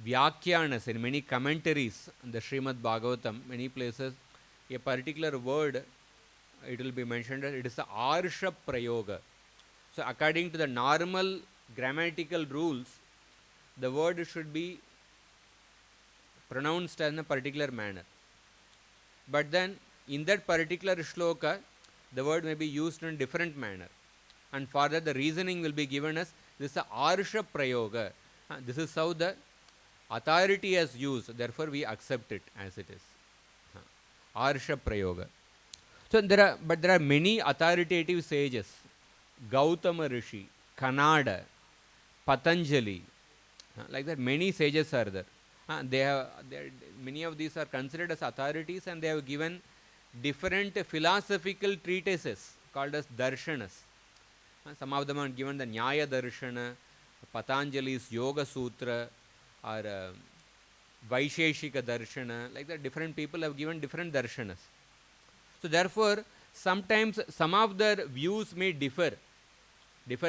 S1: Vyakhyanas, in many commentaries on the Srimad Bhagavatam, many places, a particular word, it will be mentioned that it is a Arsha Prayoga. So according to the normal grammatical rules, the word should be pronounced in a particular manner. But then in that particular shloka, the word may be used in a different manner. And for that, the reasoning will be given as this is a Arsha Prayoga. This is how the authority has used, therefore we accept it as it is. Arsha Prayoga. So there are many authoritative sages. Gautama Rishi, Kanada, Patanjali, like that many sages are there. Many of these are considered as authorities, and they have given different philosophical treatises called as darshanas. Some of them are given the Nyaya Darshana, Patanjali's Yoga Sutra, or Vaisheshika Darshana. Like that, different people have given different darshanas. So therefore, sometimes some of their views may differ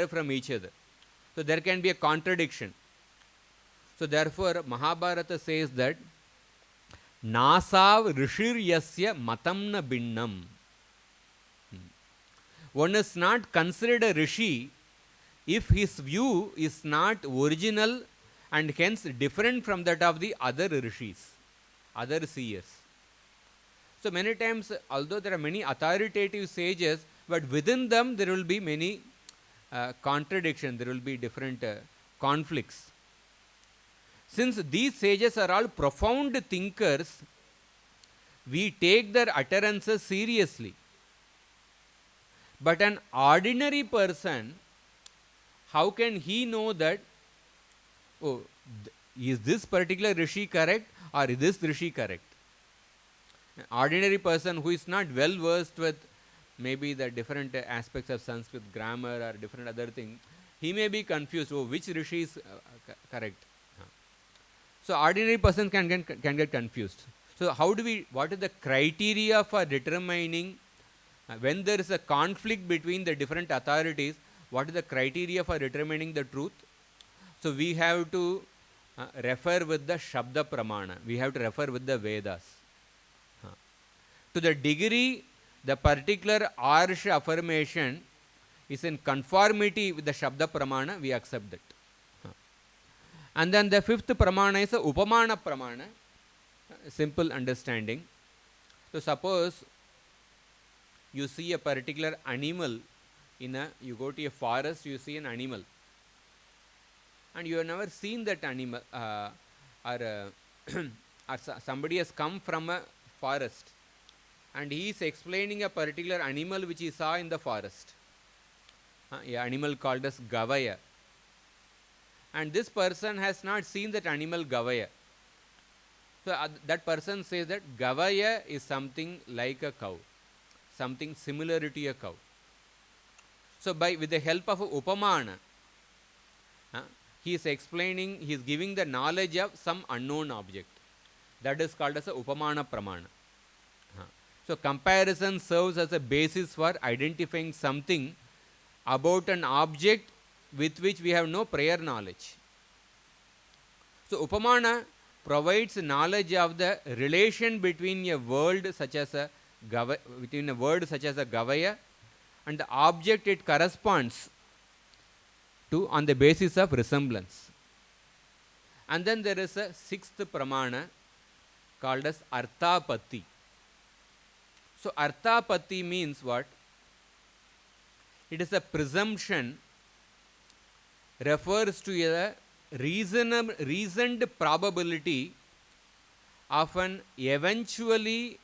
S1: from each other. So there can be a contradiction. So therefore, Mahabharata says that Nasav Rishiryasya Matamna Binnam. One is not considered a rishi if his view is not original and hence different from that of the other rishis, other seers. So many times, although there are many authoritative sages, but within them there will be many contradictions, there will be different conflicts. Since these sages are all profound thinkers, we take their utterances seriously. But an ordinary person, how can he know that, oh, is this particular rishi correct or is this rishi correct? An ordinary person who is not well versed with maybe the different aspects of Sanskrit grammar or different other things, he may be confused, oh, which rishi is correct. So ordinary person can get confused. So how do we, what is the criteria for determining when there is a conflict between the different authorities, what is the criteria for determining the truth? So we have to refer with the Shabda Pramana. We have to refer with the Vedas. To the degree the particular Arsha affirmation is in conformity with the Shabda Pramana, we accept that. And then the fifth Pramana is a Upamana Pramana, simple understanding. So suppose you see a particular animal you go to a forest, you see an animal, and you have never seen that animal, or somebody has come from a forest, and he is explaining a particular animal which he saw in the forest, an animal called as Gavaya. And this person has not seen that animal Gavaya. So that person says that Gavaya is something like a cow, something similar to a cow. So with the help of Upamana, he is explaining, he is giving the knowledge of some unknown object. That is called as a Upamana Pramana. So comparison serves as a basis for identifying something about an object with which we have no prior knowledge. So Upamana provides knowledge of the relation between a word such as a Gavaya and the object it corresponds to on the basis of resemblance. And then there is a sixth Pramana called as Arthapatti. So Arthapatti means what? It is a presumption, refers to a reasoned probability of an eventuality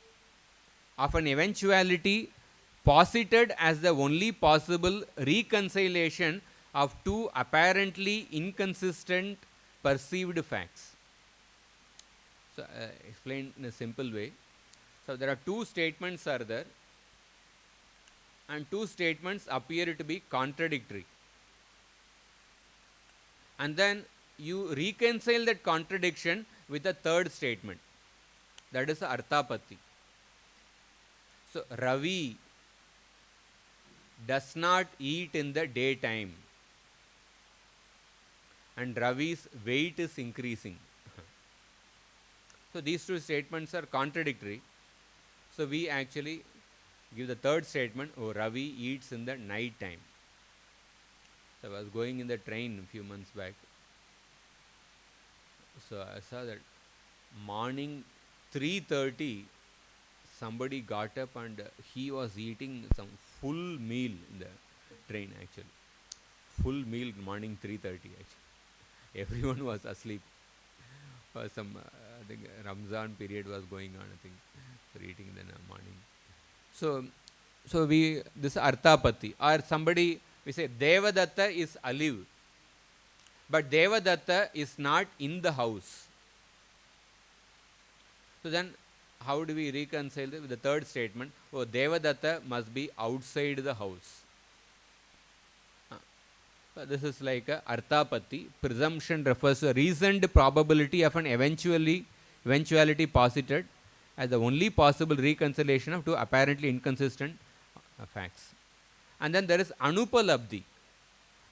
S1: posited as the only possible reconciliation of two apparently inconsistent perceived facts. So explained in a simple way. So there are two statements are there, and two statements appear to be contradictory. And then you reconcile that contradiction with a third statement. That is Arthapatti. So Ravi does not eat in the daytime, and Ravi's weight is increasing. So these two statements are contradictory. So we actually give the third statement, oh, Ravi eats in the night time. So I was going in the train a few months back. So I saw that morning 3:30, somebody got up and he was eating some full meal in the train actually. Full meal morning 3:30 actually. Everyone was asleep. Some I think Ramzan period was going on, I think, for eating in the morning. So this Arthapatti, or somebody, we say Devadatta is alive, but Devadatta is not in the house. So then how do we reconcile this with the third statement? Oh, Devadatta must be outside the house. This is like a Arthapatti. Presumption refers to a reasoned probability of an eventuality posited as the only possible reconciliation of two apparently inconsistent facts. And then there is Anupalabdhi.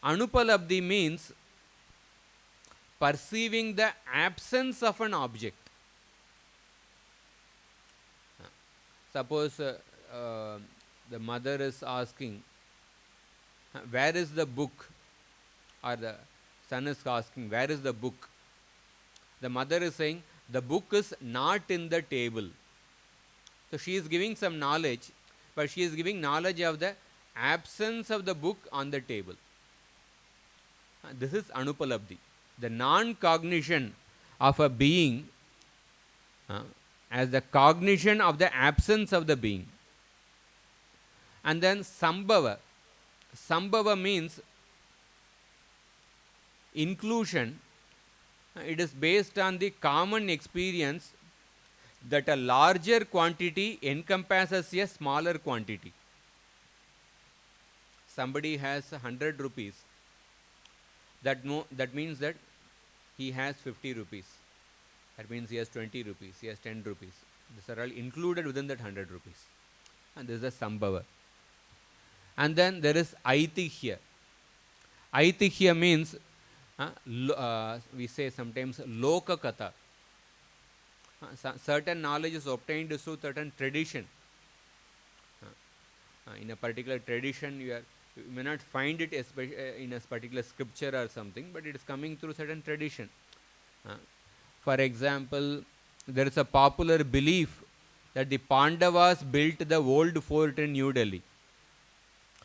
S1: Anupalabdhi means perceiving the absence of an object. Suppose the mother is asking, where is the book? Or the son is asking, where is the book? The mother is saying, the book is not in the table. So she is giving some knowledge, but she is giving knowledge of the absence of the book on the table. This is Anupalabdhi. The non-cognition of a being as the cognition of the absence of the being. And then Sambhava. Sambhava means inclusion. It is based on the common experience that a larger quantity encompasses a smaller quantity. Somebody has 100 rupees. That means that he has 50 rupees. That means he has 20 rupees, he has 10 rupees. These are all included within that 100 rupees. And this is a Sambhava. And then there is Aitihya. Aitihya means, we say sometimes, Loka Katha. Certain knowledge is obtained through certain tradition. In a particular tradition, you may not find it in a particular scripture or something, but it is coming through certain tradition. For example, there is a popular belief that the Pandavas built the old fort in New Delhi.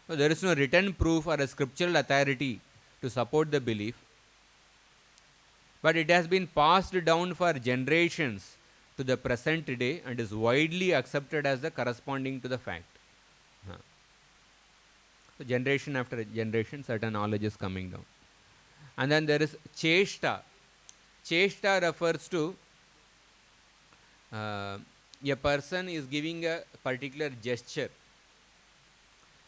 S1: So there is no written proof or a scriptural authority to support the belief, but it has been passed down for generations to the present day and is widely accepted as the corresponding to the fact. So generation after generation, certain knowledge is coming down. And then there is Cheshta. Cheshta refers to a person is giving a particular gesture,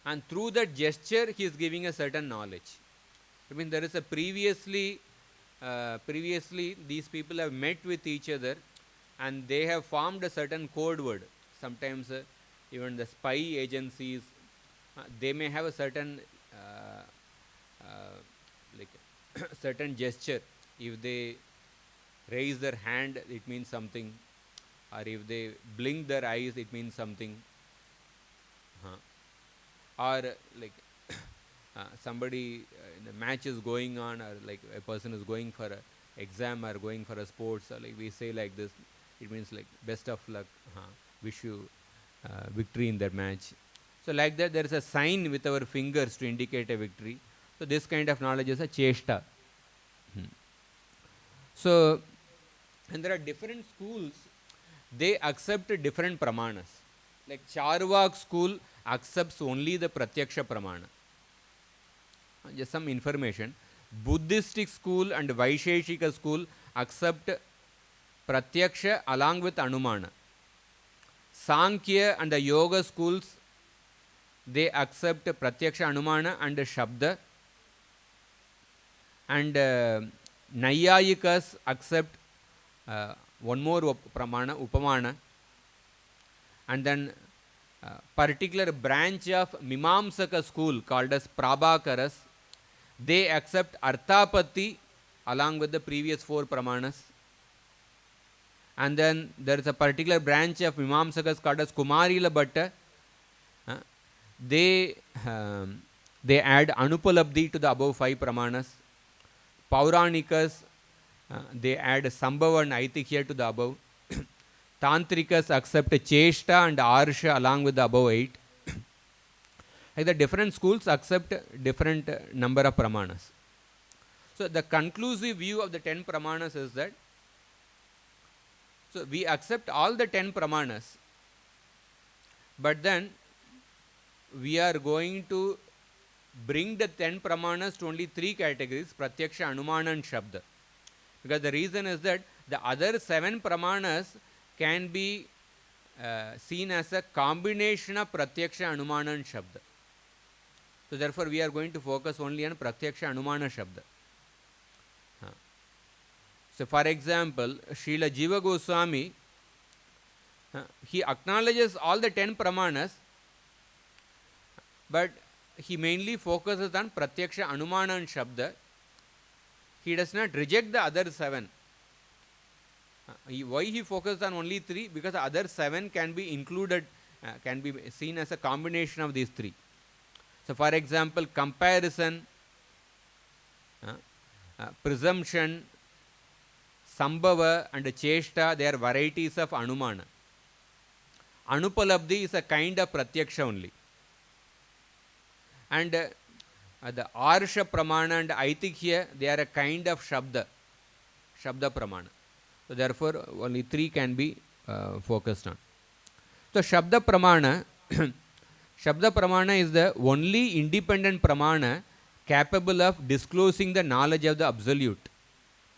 S1: and through that gesture he is giving a certain knowledge. I mean, there is a previously these people have met with each other and they have formed a certain code word. Sometimes even the spy agencies, they may have a certain like certain gesture. If they raise their hand, it means something, or if they blink their eyes, it means something. Or like somebody, the match is going on, or like a person is going for an exam or going for a sports, or like we say like this, it means like best of luck, wish you victory in that match. So like that, there is a sign with our fingers to indicate a victory. So this kind of knowledge is a cheshta. So, and there are different schools, they accept different pramanas. Like Charvak school accepts only the Pratyaksha pramana. Just some information. Buddhistic school and Vaisheshika school accept Pratyaksha along with Anumana. Sankhya and the Yoga schools, they accept Pratyaksha, Anumana and Shabda. And Nayayikas accept one more pramana, Upamana. And then particular branch of Mimamsaka school called as Prabhakaras, they accept Arthapatti along with the previous four pramanas. And then there is a particular branch of Mimamsakas called as Kumarila Bhatta. They add Anupalabdhi to the above five pramanas. Pauranikas, they add Sambhava and Aitihya to the above. Tantrikas accept Cheshta and Arsha along with the above 8. Like the different schools accept different number of pramanas. So the conclusive view of the 10 pramanas is that, so we accept all the 10 pramanas, but then we are going to bring the 10 pramanas to only 3 categories, Pratyaksha, Anumana and Shabda. Because the reason is that the other 7 pramanas can be seen as a combination of Pratyaksha, Anumana and Shabda. So therefore we are going to focus only on Pratyaksha, Anumana, Shabda. So for example, Srila Jiva Goswami, He acknowledges all the 10 pramanas, but he mainly focuses on pratyaksha, anumana and shabda. He does not reject the other 7. Why he focused on only 3? Because the other 7 can be included, can be seen as a combination of these 3. So, for example, comparison, presumption, sambhava and cheshta, they are varieties of anumana. Anupalabdhi is a kind of pratyaksha only. And the arsha pramana and aitikya, they are a kind of shabda pramana. So, therefore, only 3 can be focused on. So, shabda pramana Shabda pramana is the only independent pramana capable of disclosing the knowledge of the absolute.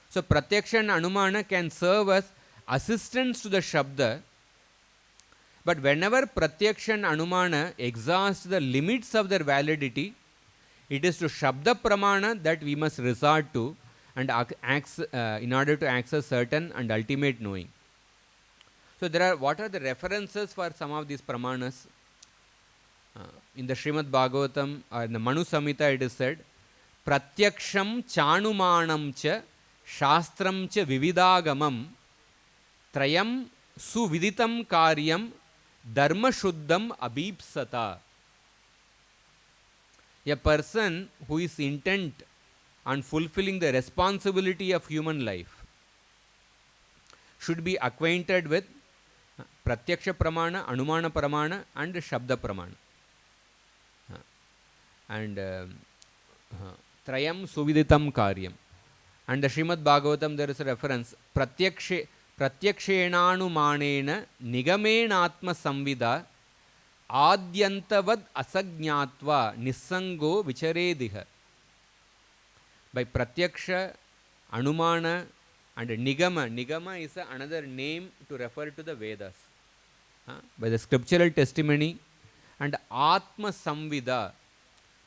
S1: So, pratyaksha and anumana can serve as assistants to the shabda, but whenever pratyaksha and anumana exhaust the limits of their validity, it is to shabda pramana that we must resort to and in order to access certain and ultimate knowing. So, what are the references for some of these pramanas? In the Srimad Bhagavatam or in the Manu Samhita it is said, Pratyaksham chanumanam cha shastram cha vividagamam trayam suviditam karyam dharma shuddham abhipsata. A person who is intent on fulfilling the responsibility of human life should be acquainted with Pratyaksha Pramana, Anumana Pramana and Shabda Pramana. And Trayam Suviditam Karyam. And the Srimad Bhagavatam there is a reference, Pratyakshenanumanena Nigamenatma Samvida Adyantavad Asagnatva Nisango Vicharediha. By Pratyaksha, Anumana and Nigama. Nigama is another name to refer to the Vedas. By the scriptural testimony and Atma Samvida,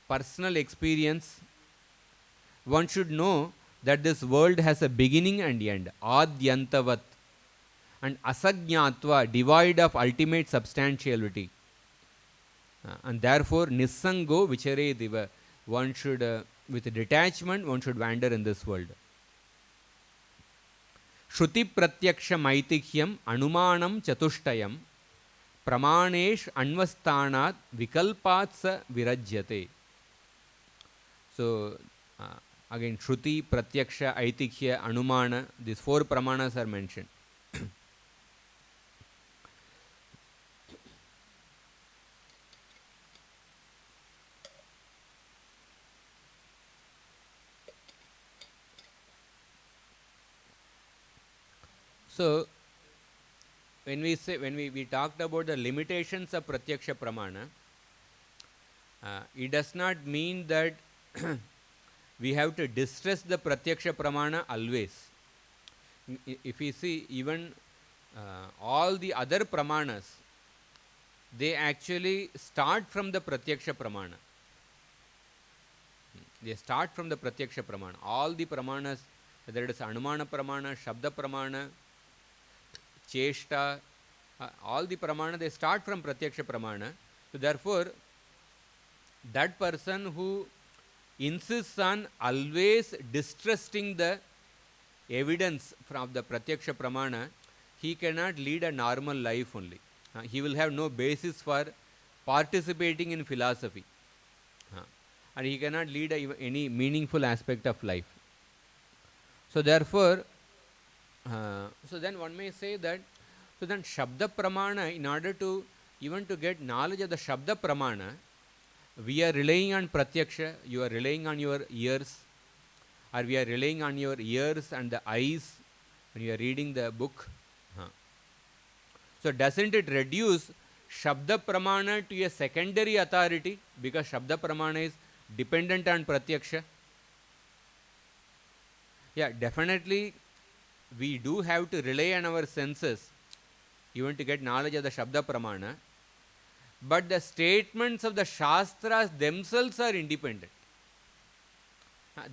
S1: personal experience, one should know that this world has a beginning and end, Adyantavat, and Asagnatva, devoid of ultimate substantiality. And therefore, Nisango Vichare Diva, one should, with detachment, one should wander in this world. Shruti Pratyaksha Maitikyam Anumanam Chatushtayam Pramanesh Anvastanat Vikalpatsa Virajyate. So, again, Shruti, Pratyaksha, Aitikya, Anumana, these 4 pramanas are mentioned. So, when we talked about the limitations of Pratyaksha Pramana, it does not mean that we have to distress the Pratyaksha Pramana always. If we see even all the other Pramanas, they actually start from the Pratyaksha Pramana. They start from the Pratyaksha Pramana. All the Pramanas, whether it is Anumana Pramana, Shabda Pramana, Cheshta, all the Pramana, they start from Pratyaksha Pramana. So, therefore, that person who insists on always distrusting the evidence from the Pratyaksha Pramana, he cannot lead a normal life only. He will have no basis for participating in philosophy. And he cannot lead any meaningful aspect of life. So, therefore, so then one may say that, so then Shabda Pramana, in order to even to get knowledge of the Shabda Pramana, we are relying on Pratyaksha, you are relying on your ears, or we are relying on your ears and the eyes when you are reading the book. So, doesn't it reduce Shabda Pramana to a secondary authority, because Shabda Pramana is dependent on Pratyaksha? Yeah, definitely we do have to rely on our senses even to get knowledge of the Shabda Pramana, but the statements of the Shastras themselves are independent.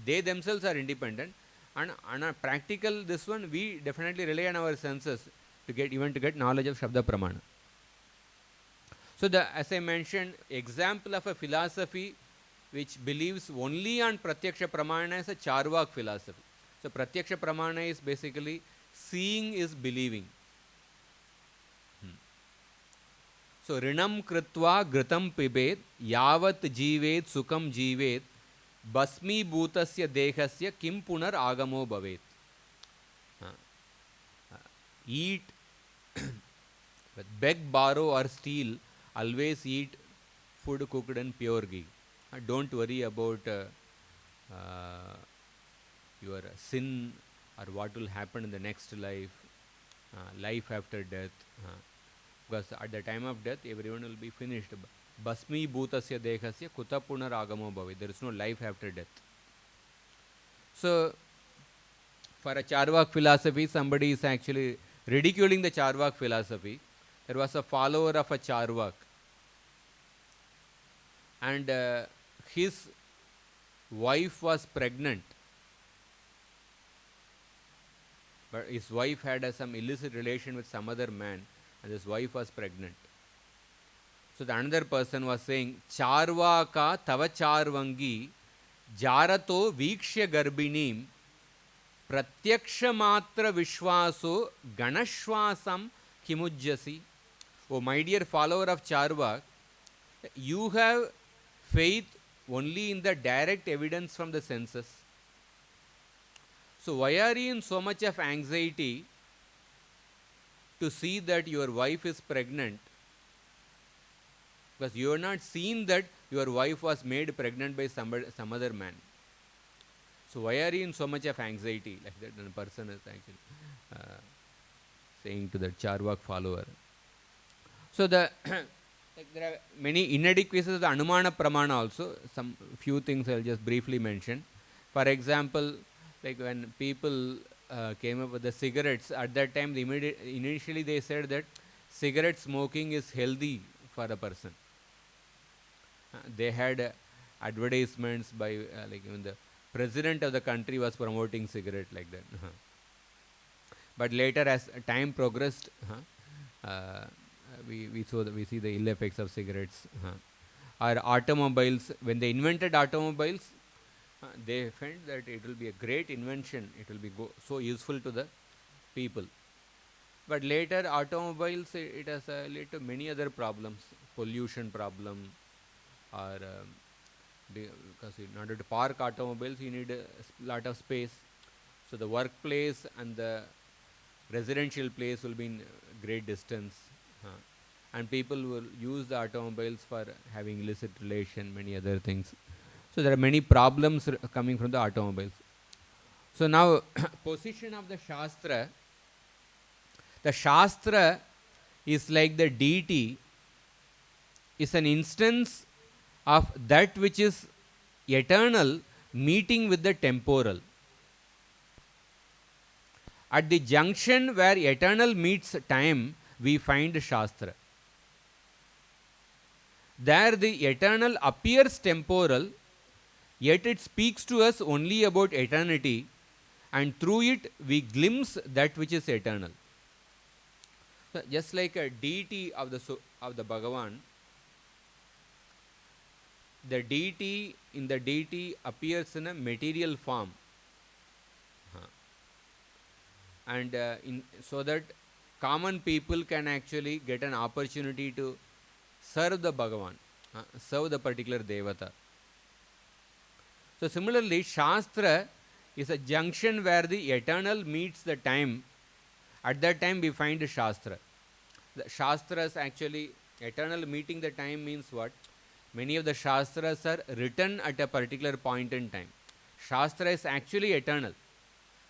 S1: They themselves are independent, and on a practical this one, we definitely rely on our senses. to get knowledge of Shabda Pramana. So, as I mentioned, example of a philosophy which believes only on Pratyaksha Pramana is a Charvak philosophy. So, Pratyaksha Pramana is basically seeing is believing. So, Rinam Kritva Gritam Pibet Yavat Jivet Sukam Jivet Basmi Bhutasya Dehasya Kim Punar Agamo Bhavet. Eat, beg, borrow or steal, always eat food cooked in pure ghee. Don't worry about your sin or what will happen in the next life, life after death. Because at the time of death, everyone will be finished. Basmi bhutasya dehasya kuta punar agamo bhavi. There is no life after death. So, for a Charvak philosophy, somebody is actually ridiculing the Charvak philosophy. There was a follower of a Charvak, and his wife was pregnant, but his wife had some illicit relation with some other man, and his wife was pregnant. So the another person was saying, Charvaka tava charvangi jarato vikshya garbinim pratyaksha matra vishwaso ganashwasam kimujjasi. Oh, my dear follower of Charvak, you have faith only in the direct evidence from the senses. So why are you in so much of anxiety to see that your wife is pregnant? Because you have not seen that your wife was made pregnant by some other man. So why are you in so much of anxiety? Like that, and a person is actually saying to the Charvak follower. So the like there are many inadequacies of the Anumana Pramana also. Some few things I will just briefly mention. For example, like when people came up with the cigarettes, at that time initially they said that cigarette smoking is healthy for a person. They had advertisements by like even the president of the country was promoting cigarette like that. But later, as time progressed, we see the ill effects of cigarettes. Or automobiles, when they invented automobiles, they felt that it will be a great invention. It will be so useful to the people. But later, automobiles, it has led to many other problems, pollution problem, or because in order to park automobiles, you need a lot of space. So the workplace and the residential place will be in great distance. And people will use the automobiles for having illicit relation, many other things. So there are many problems coming from the automobiles. So now, position of the Shastra. The Shastra is like the deity, is an instance of that which is eternal meeting with the temporal. At the junction where eternal meets time, we find Shastra. There the eternal appears temporal, yet it speaks to us only about eternity, and through it we glimpse that which is eternal. So just like a deity of the Bhagavan, the deity appears in a material form, and so that common people can actually get an opportunity to serve the Bhagavan, serve the particular Devata. So similarly, Shastra is a junction where the eternal meets the time. At that time we find Shastra. The Shastras actually, eternal meeting the time means what? Many of the Shastras are written at a particular point in time. Shastra is actually eternal.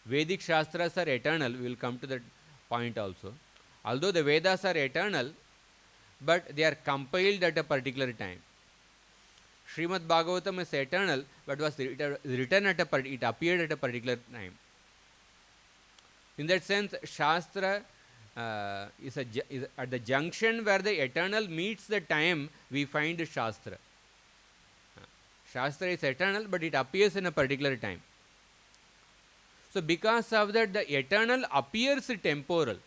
S1: Vedic Shastras are eternal. We will come to that point also. Although the Vedas are eternal, but they are compiled at a particular time. Srimad Bhagavatam is eternal, but was written at it appeared at a particular time. In that sense, Shastra is at the junction where the eternal meets the time, we find Shastra. Shastra is eternal, but it appears in a particular time. So because of that, the eternal appears temporal.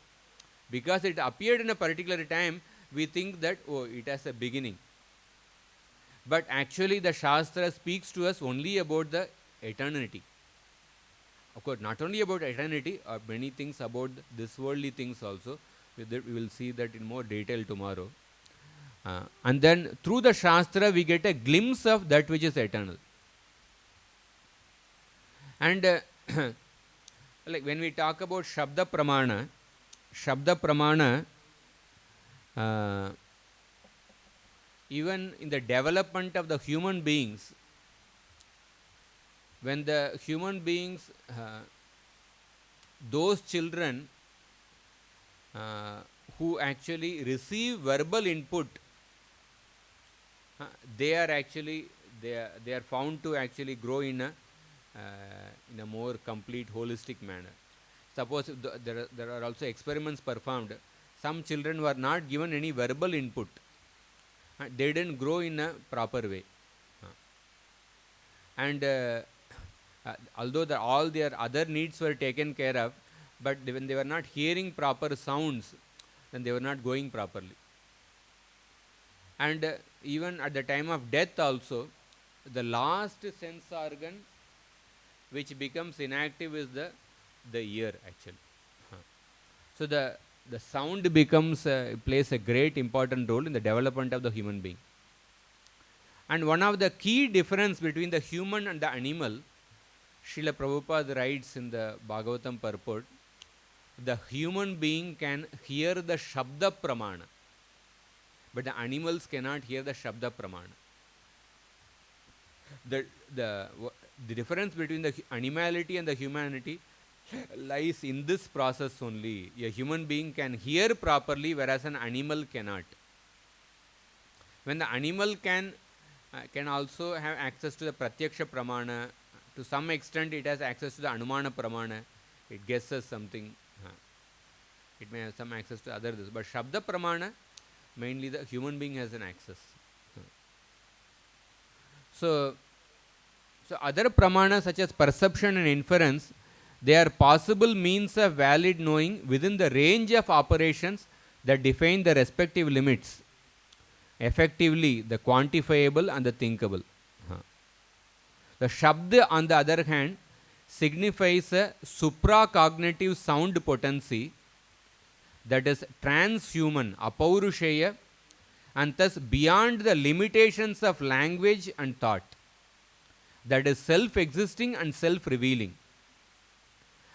S1: Because it appeared in a particular time, we think that, oh, it has a beginning. But actually, the Shastra speaks to us only about the eternity. Of course, not only about eternity, many things about this worldly things also. We will see that in more detail tomorrow. And then through the Shastra, we get a glimpse of that which is eternal. And like when we talk about Shabda Pramana, uh, even in the development of the human beings, when the human beings, those children who actually receive verbal input, they are actually they are found to actually grow in a more complete holistic manner. Suppose there are also experiments performed. Some children were not given any verbal input. They didn't grow in a proper way. And although all their other needs were taken care of, but when they were not hearing proper sounds, then they were not going properly. And even at the time of death also, the last sense organ which becomes inactive is the ear actually. So the sound becomes plays a great important role in the development of the human being. And one of the key difference between the human and the animal, Srila Prabhupada writes in the Bhagavatam purport, the human being can hear the Shabda Pramana, but the animals cannot hear the Shabda Pramana. The difference between the animality and the humanity lies in this process only. A human being can hear properly, whereas an animal cannot. When the animal can also have access to the Pratyaksha Pramana, to some extent it has access to the Anumana Pramana, it guesses something, it may have some access to other this, but Shabda Pramana, mainly the human being has an access. So other pramanas such as perception and inference, they are possible means of valid knowing within the range of operations that define the respective limits, effectively the quantifiable and the thinkable. The Shabda, on the other hand, signifies a supracognitive sound potency that is transhuman, apaurushaya, and thus beyond the limitations of language and thought, that is self-existing and self-revealing,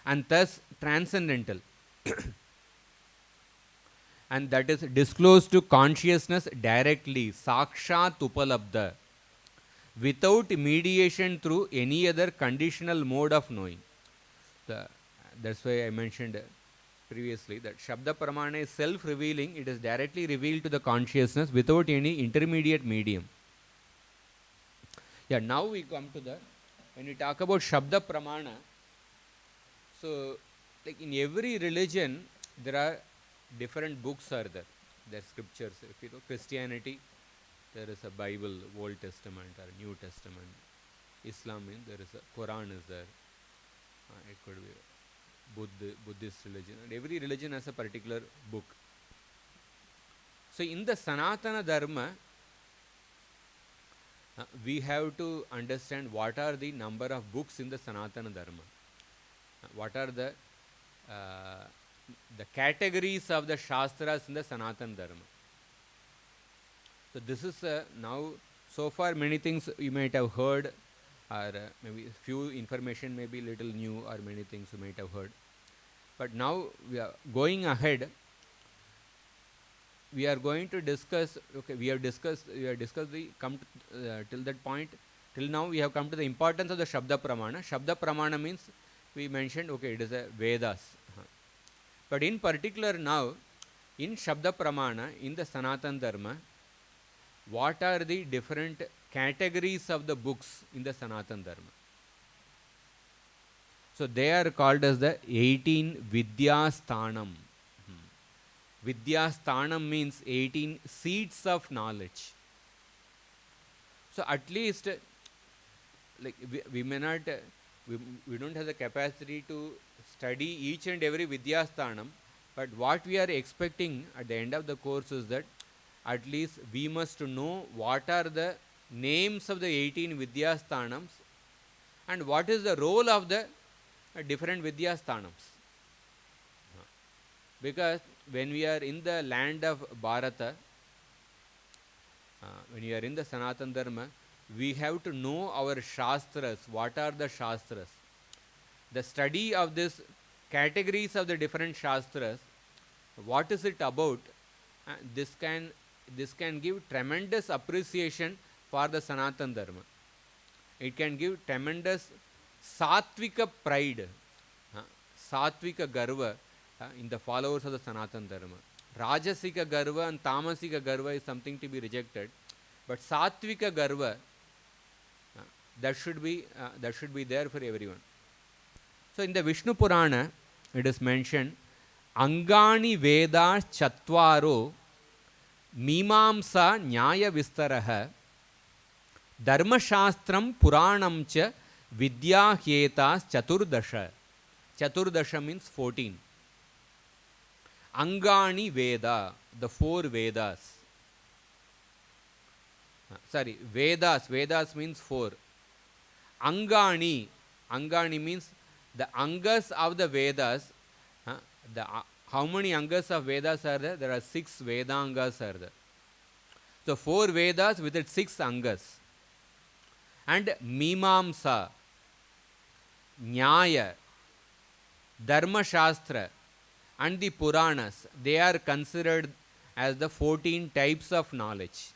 S1: and thus transcendental, and that is disclosed to consciousness directly, sakshat upalabdha, without mediation through any other conditional mode of knowing. That's why I mentioned previously that Shabda Pramana is self-revealing, it is directly revealed to the consciousness without any intermediate medium. Yeah, now we come to when we talk about Shabda Pramana, so like in every religion, there are different books are there. There are scriptures. If you know Christianity, there is a Bible, Old Testament or New Testament. Islam, there is a Quran is there. It could be Buddhist religion. And every religion has a particular book. So in the Sanatana Dharma, we have to understand what are the number of books in the Sanatana Dharma. What are the categories of the Shastras in the Sanatana Dharma. So this is now, so far many things you might have heard, or maybe few information may be little new, or many things you might have heard. But now we are going ahead. We are going to discuss. Okay, we have discussed the till that point. Till now we have come to the importance of the Shabda Pramana. Shabda Pramana means we mentioned, okay, it is a Vedas. But in particular now, in Shabda Pramana, in the Sanatana Dharma, what are the different categories of the books in the Sanatana Dharma? So they are called as the 18 Vidyasthanam. Vidyasthanam means 18 seats of knowledge. So at least, like we may not, we don't have the capacity to study each and every Vidyasthanam, But what we are expecting at the end of the course is that at least we must know what are the names of the 18 Vidyasthanams and what is the role of the different Vidyasthanams. Because when we are in the land of Bharata, when we are in the Sanatana Dharma, we have to know our Shastras. What are the Shastras? The study of this categories of the different Shastras, what is it about? This can give tremendous appreciation for the Sanatana Dharma. It can give tremendous sattvika pride, sattvika garva in the followers of the Sanatana Dharma. Rajasika garva and tamasika garva is something to be rejected, but sattvika garva that should be there for everyone. So in the Vishnu Purana, it is mentioned, Angani Veda Chatvaro Mimamsa Nyaya Vistaraha Dharmashastram Puranam Cha Vidya Hyetas Chaturdasha. Chaturdasha means 14. Angani Veda, the 4 Vedas. Vedas. Vedas means 4. Angani means the Angas of the Vedas. How many Angas of Vedas are there? There are 6 Vedangas are there. So 4 Vedas with its 6 Angas. And Mimamsa, Nyaya, Dharma Shastra and the Puranas, they are considered as the 14 types of knowledge.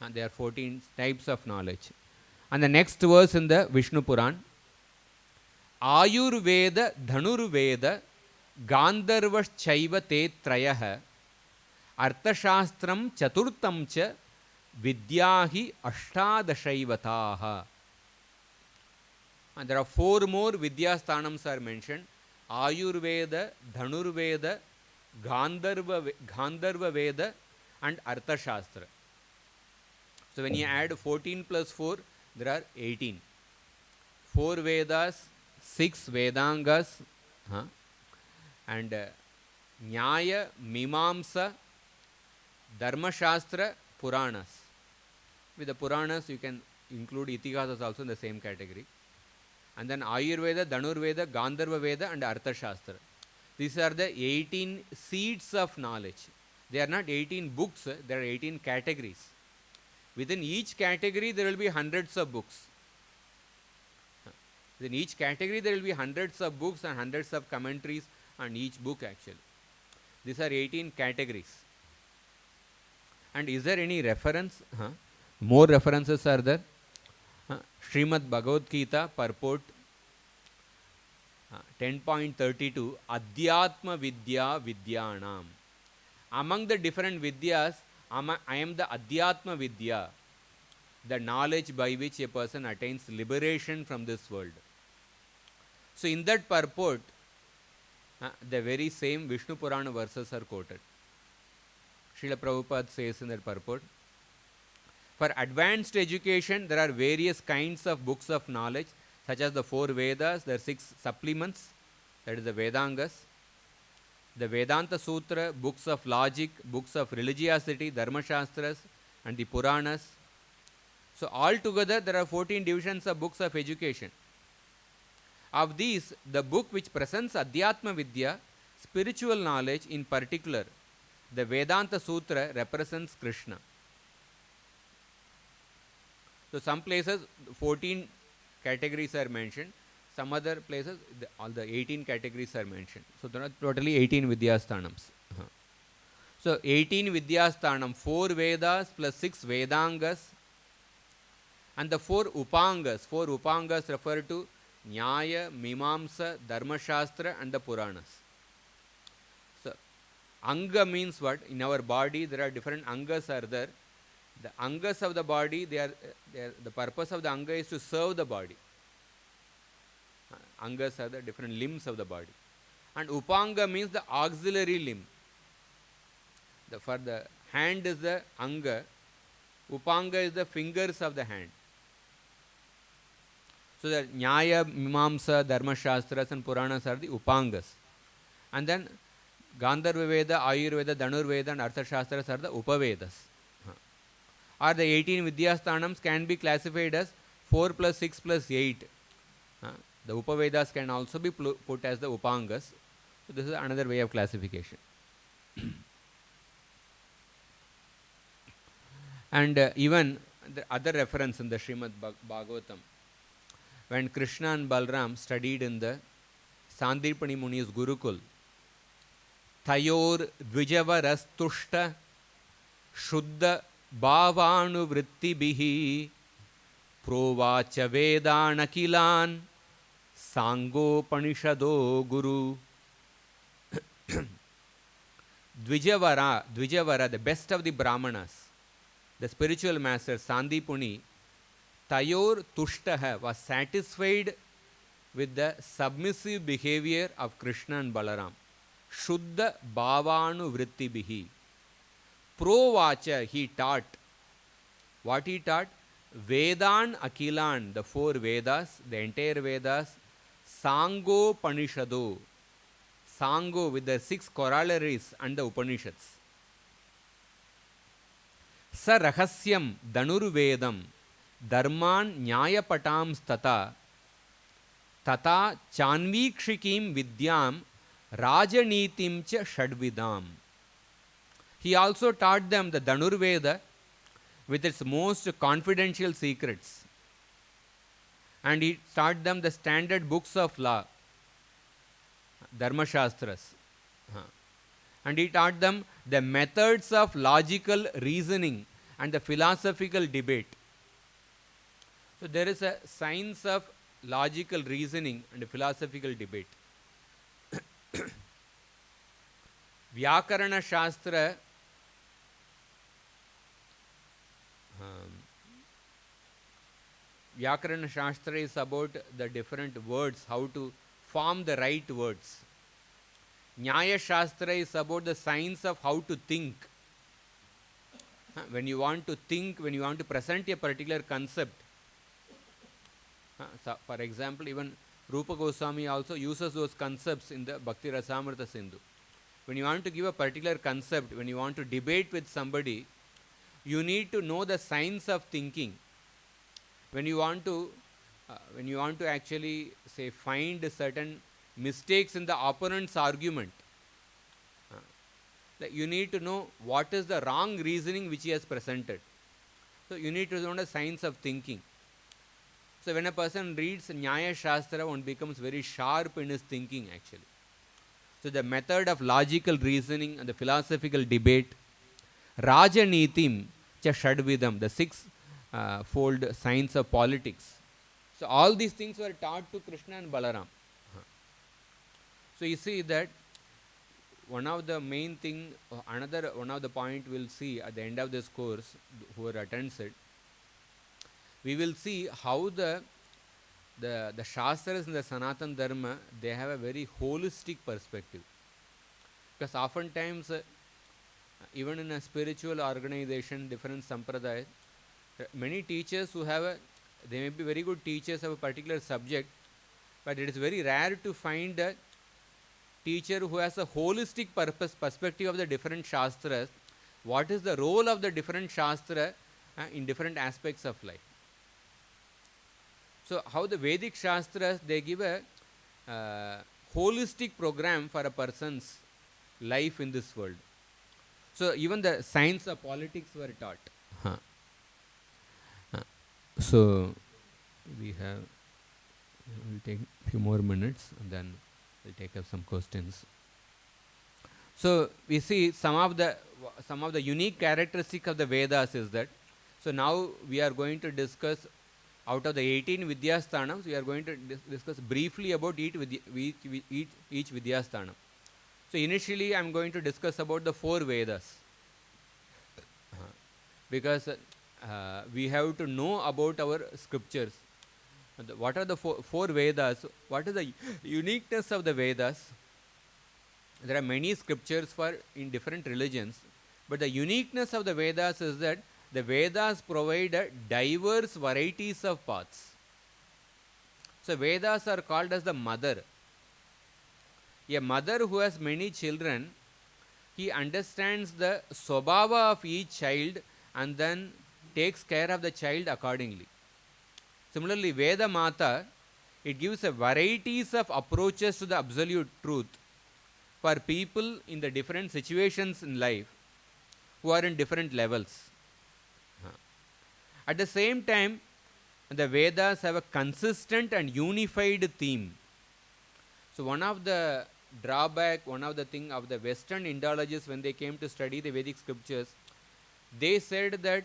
S1: And they are 14 types of knowledge. And the next verse in the Vishnu Puran, Ayurveda Dhanurveda Gandharvashchaiva te trayah Arthashastram Chaturtam cha Vidyahi Ashtadashaivataha. And there are 4 more Vidyasthanams are mentioned. Ayurveda, Dhanurveda, Gandharva Veda and Arthashastra. So when you add 14 plus 4, there are 18. 4 Vedas, 6 Vedangas, and Nyaya, Mimamsa, Dharmashastra, Puranas. With the Puranas, you can include Itihasas also in the same category. And then Ayurveda, Dhanurveda, Gandharva Veda and Arthashastra. These are the 18 seeds of knowledge. They are not 18 books, there are 18 categories. Within each category, there will be hundreds of books. Within each category, there will be hundreds of books and hundreds of commentaries on each book actually. These are 18 categories. And is there any reference? More references are there. Srimad Bhagavad Gita purport 10.32 Adhyatma Vidya Vidyanam. Among the different Vidyas, I am the Adhyatma Vidya, the knowledge by which a person attains liberation from this world. So in that purport, the very same Vishnu Purana verses are quoted. Srila Prabhupada says in that purport, for advanced education, there are various kinds of books of knowledge, such as the 4 Vedas, there are 6 supplements, that is the Vedangas, the Vedanta Sutra, books of logic, books of religiosity, Dharma Shastras, and the Puranas. So altogether, there are 14 divisions of books of education. Of these, the book which presents Adhyatma Vidya, spiritual knowledge in particular, the Vedanta Sutra represents Krishna. So some places 14 categories are mentioned, some other places all the 18 categories are mentioned. So there are totally 18 Vidyasthanams. So 18 Vidyasthanam, 4 Vedas plus 6 Vedangas and the 4 Upangas. 4 Upangas refer to Nyaya, Mimamsa, Dharma Shastra and the Puranas. So Anga means what? In our body there are different Angas are there. The Angas of the body, the purpose of the Anga is to serve the body. Angas are the different limbs of the body. And Upanga means the auxiliary limb. For the hand is the Anga, Upanga is the fingers of the hand. So the Nyaya, Mimamsa, Dharma Shastras and Puranas are the Upangas. And then Gandharva Veda, Ayurveda, Dhanurveda and Arthashastras are the Upavedas. Or the 18 Vidyasthanams can be classified as 4 plus 6 plus 8. The Upavedas can also be put as the Upangas. So this is another way of classification. And even the other reference in the Srimad Bhagavatam, when Krishna and Balram studied in the Sandipani Muni's Gurukul, Tayor Dvijavarastushta Shuddha Bhavanu Vrittibihi Provacha Vedanakilan Sangopanishado Guru. Dvijavara, the best of the Brahmanas, the spiritual master Sandipuni, Tayor Tushtaha, was satisfied with the submissive behavior of Krishna and Balaram. Shuddha Bhavanu Vrittibihi. Provacha, he taught. What he taught? Vedan Akilan, the 4 Vedas, the entire Vedas, Sango Panishado. Sango with the 6 corollaries and the Upanishads. Sa Rahasyam Dhanurvedam Dharman Nyayapatam Tata Tata Chanvikshikim Vidyam Rajanitim Cha Shadvidam. He also taught them the Dhanurveda with its most confidential secrets. And he taught them the standard books of law, Dharma Shastras. And he taught them the methods of logical reasoning and the philosophical debate. So there is a science of logical reasoning and philosophical debate. Vyakarana Shastra Vyakarana Shastra is about the different words, how to form the right words. Nyaya Shastra is about the science of how to think. When you want to think, when you want to present a particular concept, so for example, even Rupa Goswami also uses those concepts in the Bhakti Rasamrita Sindhu. When you want to give a particular concept, when you want to debate with somebody, you need to know the science of thinking. When you want to actually say find certain mistakes in the opponent's argument, you need to know what is the wrong reasoning which he has presented. So you need to know the science of thinking. So when a person reads Nyaya Shastra, one becomes very sharp in his thinking actually. So the method of logical reasoning and the philosophical debate, Rajanitim Cha Shadvidam, the 6-fold science of politics. So all these things were taught to Krishna and Balaram. So you see that one of the main thing, another one of the point we'll see at the end of this course, whoever attends it, we will see how the Shastras in the Sanatana Dharma, they have a very holistic perspective. Because oftentimes, even in a spiritual organization, different sampradayas, many teachers who have they may be very good teachers of a particular subject, but it is very rare to find a teacher who has a holistic perspective of the different Shastras. What is the role of the different Shastra in different aspects of life? So how the Vedic Shastras, they give a holistic program for a person's life in this world. So even the science of politics were taught. So we'll take a few more minutes and then we'll take up some questions. So we see some of the unique characteristics of the Vedas is that. So now we are going to discuss out of the 18 Vidyasthanams, we are going to discuss briefly about each Vidyasthanam. So initially I am going to discuss about the 4 Vedas. Because we have to know about our scriptures. What are the 4 Vedas? What is the uniqueness of the Vedas? There are many scriptures in different religions, but the uniqueness of the Vedas is that the Vedas provide diverse varieties of paths. So Vedas are called as the mother. A mother who has many children, he understands the swabhava of each child and then takes care of the child accordingly. Similarly, Veda Mata, it gives a varieties of approaches to the absolute truth for people in the different situations in life who are in different levels. At the same time, the Vedas have a consistent and unified theme. So one of the drawback, one of the thing of the Western Indologists when they came to study the Vedic scriptures, they said that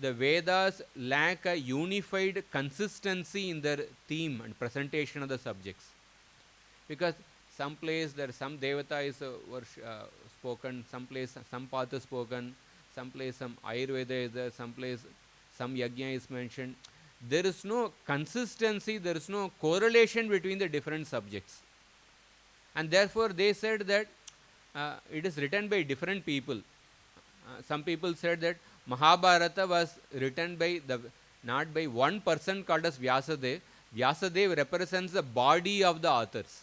S1: the Vedas lack a unified consistency in their theme and presentation of the subjects. Because some place there some Devata is spoken, some place some path is spoken, some place some Ayurveda is there, some place some Yajna is mentioned. There is no consistency, there is no correlation between the different subjects. And therefore they said that it is written by different people. Some people said that Mahabharata was written by not by one person called as Vyasadeva. Vyasadeva represents the body of the authors.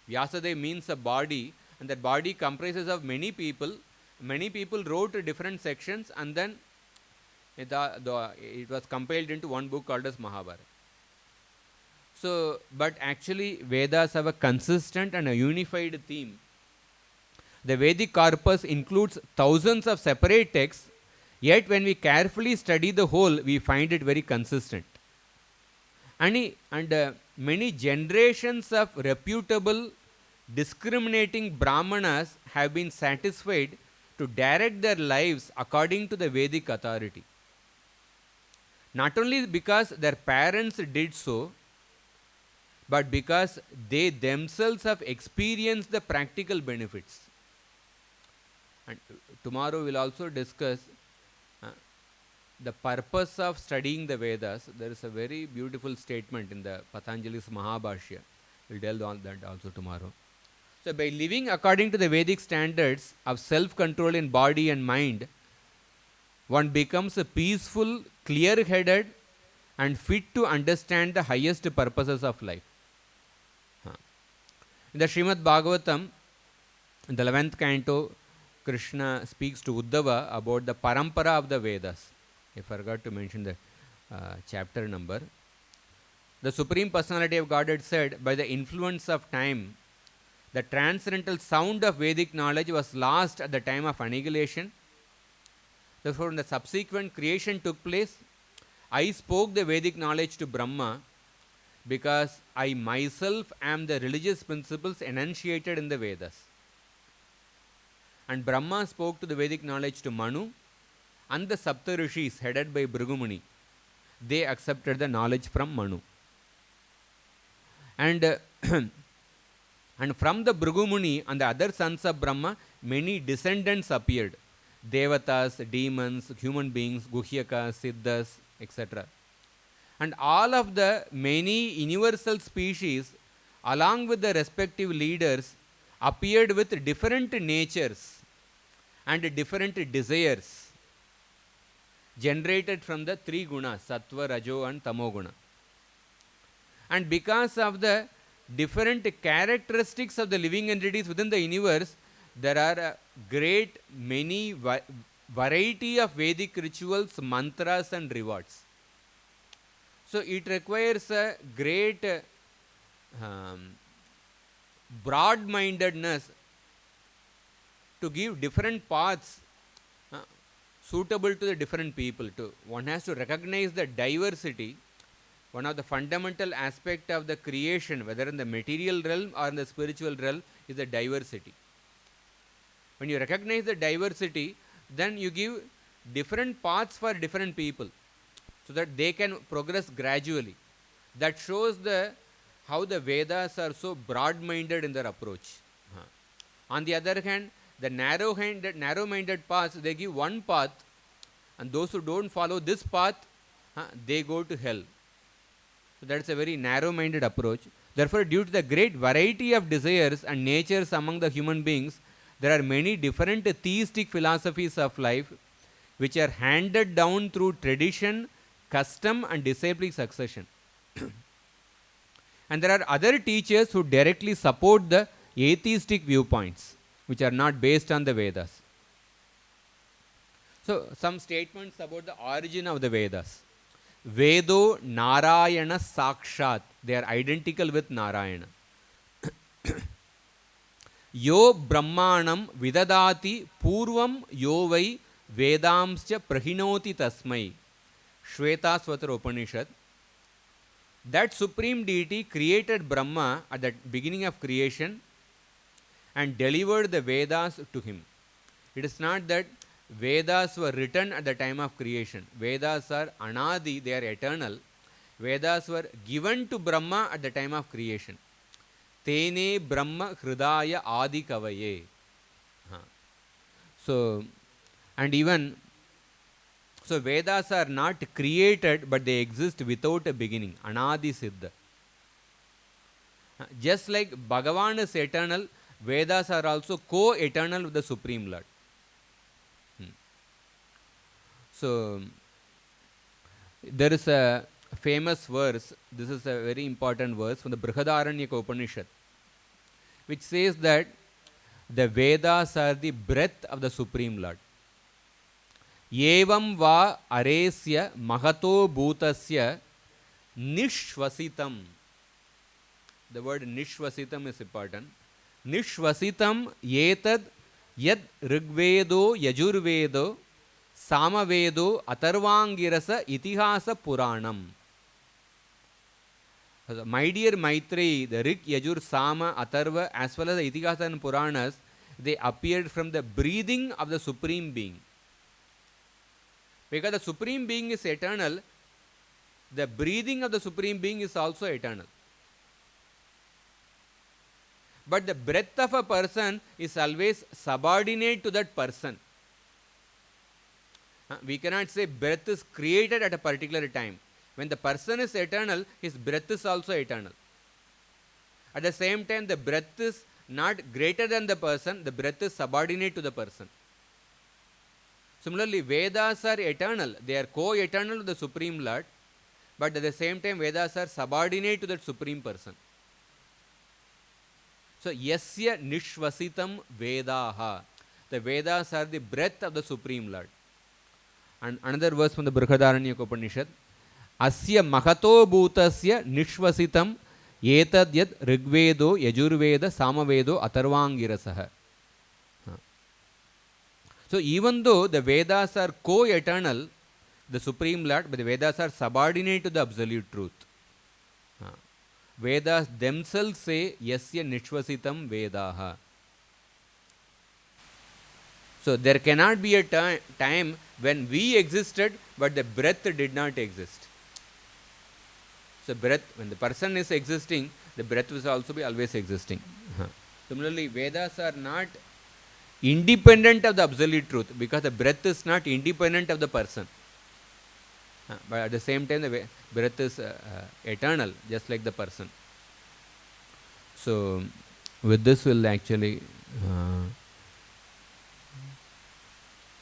S1: Vyasadeva means a body, and that body comprises of many people. Many people wrote different sections, and then it was compiled into one book called as Mahabharata. So, but actually Vedas have a consistent and a unified theme. The Vedic corpus includes thousands of separate texts, yet when we carefully study the whole, we find it very consistent. And many generations of reputable, discriminating Brahmanas have been satisfied to direct their lives according to the Vedic authority. Not only because their parents did so, but because they themselves have experienced the practical benefits. And tomorrow we will also discuss the purpose of studying the Vedas. There is a very beautiful statement in the Patanjali's Mahabhashya. We will delve on that also tomorrow. So by living according to the Vedic standards of self-control in body and mind, one becomes a peaceful, clear-headed and fit to understand the highest purposes of life. In the Srimad Bhagavatam, in the 11th canto, Krishna speaks to Uddhava about the parampara of the Vedas. I forgot to mention the chapter number. The Supreme Personality of Godhead said, by the influence of time, the transcendental sound of Vedic knowledge was lost at the time of annihilation. Therefore, when the subsequent creation took place, I spoke the Vedic knowledge to Brahma because I myself am the religious principles enunciated in the Vedas. And Brahma spoke to the Vedic knowledge to Manu and the Saptarishis headed by Bhrigumuni. They accepted the knowledge from Manu. And from the Bhrigumuni and the other sons of Brahma, many descendants appeared. Devatas, demons, human beings, Guhyakas, Siddhas, etc. And all of the many universal species, along with the respective leaders, appeared with different natures and different desires generated from the three gunas, Sattva, Rajo and Tamo guna. And because of the different characteristics of the living entities within the universe, there are a great many variety of Vedic rituals, mantras and rewards. So it requires a great broad-mindedness to give different paths suitable to the different people. One has to recognize the diversity. One of the fundamental aspects of the creation, whether in the material realm or in the spiritual realm, is the diversity. When you recognize the diversity, then you give different paths for different people so that they can progress gradually. That shows how the Vedas are so broad-minded in their approach. On the other hand, the narrow-minded paths, they give one path, and those who don't follow this path, they go to hell. So that's a very narrow-minded approach. Therefore, due to the great variety of desires and natures among the human beings, there are many different theistic philosophies of life which are handed down through tradition, custom and disciplic succession. And there are other teachers who directly support the atheistic viewpoints which are not based on the Vedas. So, some statements about the origin of the Vedas. Vedo Narayana Sakshat. They are identical with Narayana. Yo Brahmanam Vidadati Purvam Yo Vai Vedamscha Prahinoti Tasmai. Shvetasvatara Upanishad. That supreme deity created Brahma at the beginning of creation and delivered the Vedas to him. It is not that Vedas were written at the time of creation. Vedas are anadi, they are eternal. Vedas were given to Brahma at the time of creation. Tene Brahma Hridaya Adi Kavaye. So, and even, so Vedas are not created, but they exist without a beginning. Anadi Siddha. Just like Bhagavan is eternal, Vedas are also co-eternal with the Supreme Lord. So, there is a famous verse, this is a very important verse from the Brihadaranyaka Upanishad, which says that the Vedas are the breath of the Supreme Lord. Evam va aresya mahato bhutasya nishvasitam. The word nishvasitam is important. Nishvasitam yetad yad rigvedo yajurvedo Samavedo Atharvangirasa Itihasa Puranam. My dear Maitreyi, the Rig, Yajur, Sama, Atharva, as well as the Itihasa and Puranas, they appeared from the breathing of the Supreme Being. Because the Supreme Being is eternal, the breathing of the Supreme Being is also eternal. But the breath of a person is always subordinate to that person. We cannot say breath is created at a particular time. When the person is eternal, his breath is also eternal. At the same time, the breath is not greater than the person, the breath is subordinate to the person. Similarly, Vedas are eternal. They are co-eternal with the Supreme Lord, but at the same time, Vedas are subordinate to that Supreme Person. So, Yasya Nishvasitam Vedaha. The Vedas are the breath of the Supreme Lord. And another verse from the Brihadaranyaka Upanishad. Asya mahato bhutasya nishvasitam etad yad rigvedo yajurveda samavedo atharvangirasaha. So even though the Vedas are co-eternal, the Supreme Lord, but the Vedas are subordinate to the absolute truth. Vedas themselves say yasya nishvasitam vedaha. So there cannot be a time when we existed, but the breath did not exist. So breath, when the person is existing, the breath will also be always existing. Similarly, Vedas are not independent of the absolute truth, because the breath is not independent of the person. But at the same time, the breath is eternal, just like the person. So with this we'll actually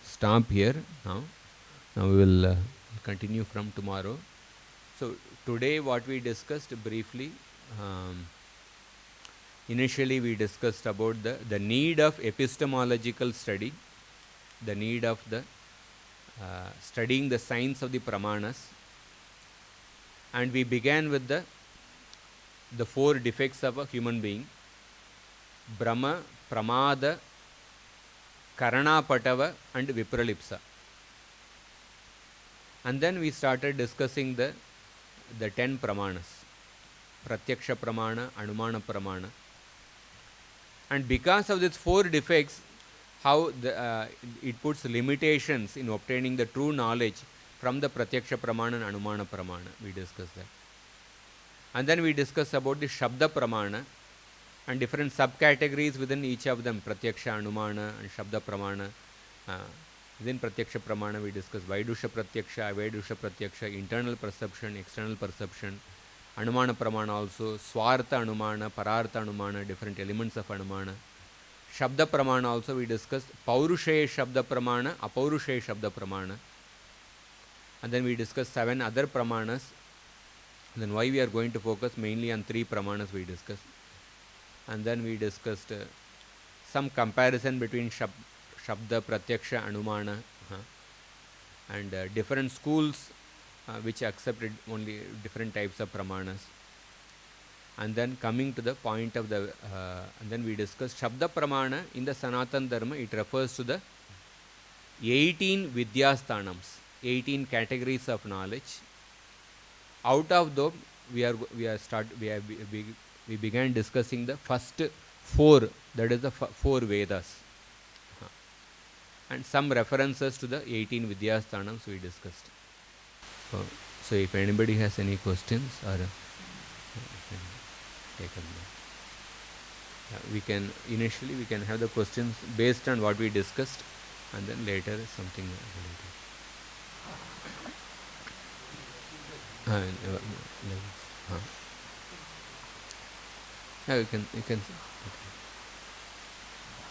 S1: stop here now. Now we will continue from tomorrow. So today what we discussed briefly, initially we discussed about the need of epistemological study, the need of the studying the science of the pramanas, and we began with the four defects of a human being: Brahma, Pramada, Karana Patava and Vipralipsa. And then we started discussing the 10 pramanas: Pratyaksha Pramana, Anumana Pramana. And because of these four defects, how it puts limitations in obtaining the true knowledge from the Pratyaksha Pramana and Anumana Pramana. We discussed that. And then we discussed about the Shabda Pramana and different subcategories within each of them: Pratyaksha, Anumana and Shabda Pramana. Within Pratyaksha Pramana we discussed Vaidusha Pratyaksha, Avaidusha Pratyaksha, internal perception, external perception. Anumana Pramana also, Swartha Anumana, Parartha Anumana, different elements of Anumana. Shabda Pramana also we discussed Paurusheya Shabda Pramana, Apaurusheya Shabda Pramana. And then we discussed 7 other Pramanas. And then why we are going to focus mainly on 3 Pramanas we discussed. And then we discussed some comparison between Shabda, Pratyaksha, Anumana, and different schools which accepted only different types of pramanas. And then coming to the point of the, and then we discussed Shabda Pramana in the Sanatan Dharma, it refers to the 18 Vidyasthanams, 18 categories of knowledge. Out of those, we began discussing the first 4, that is the 4 Vedas. And some references to the 18 Vidyasthanams we discussed. So if anybody has any questions or take up. We can have the questions based on what we discussed, and then later something yeah, you can okay.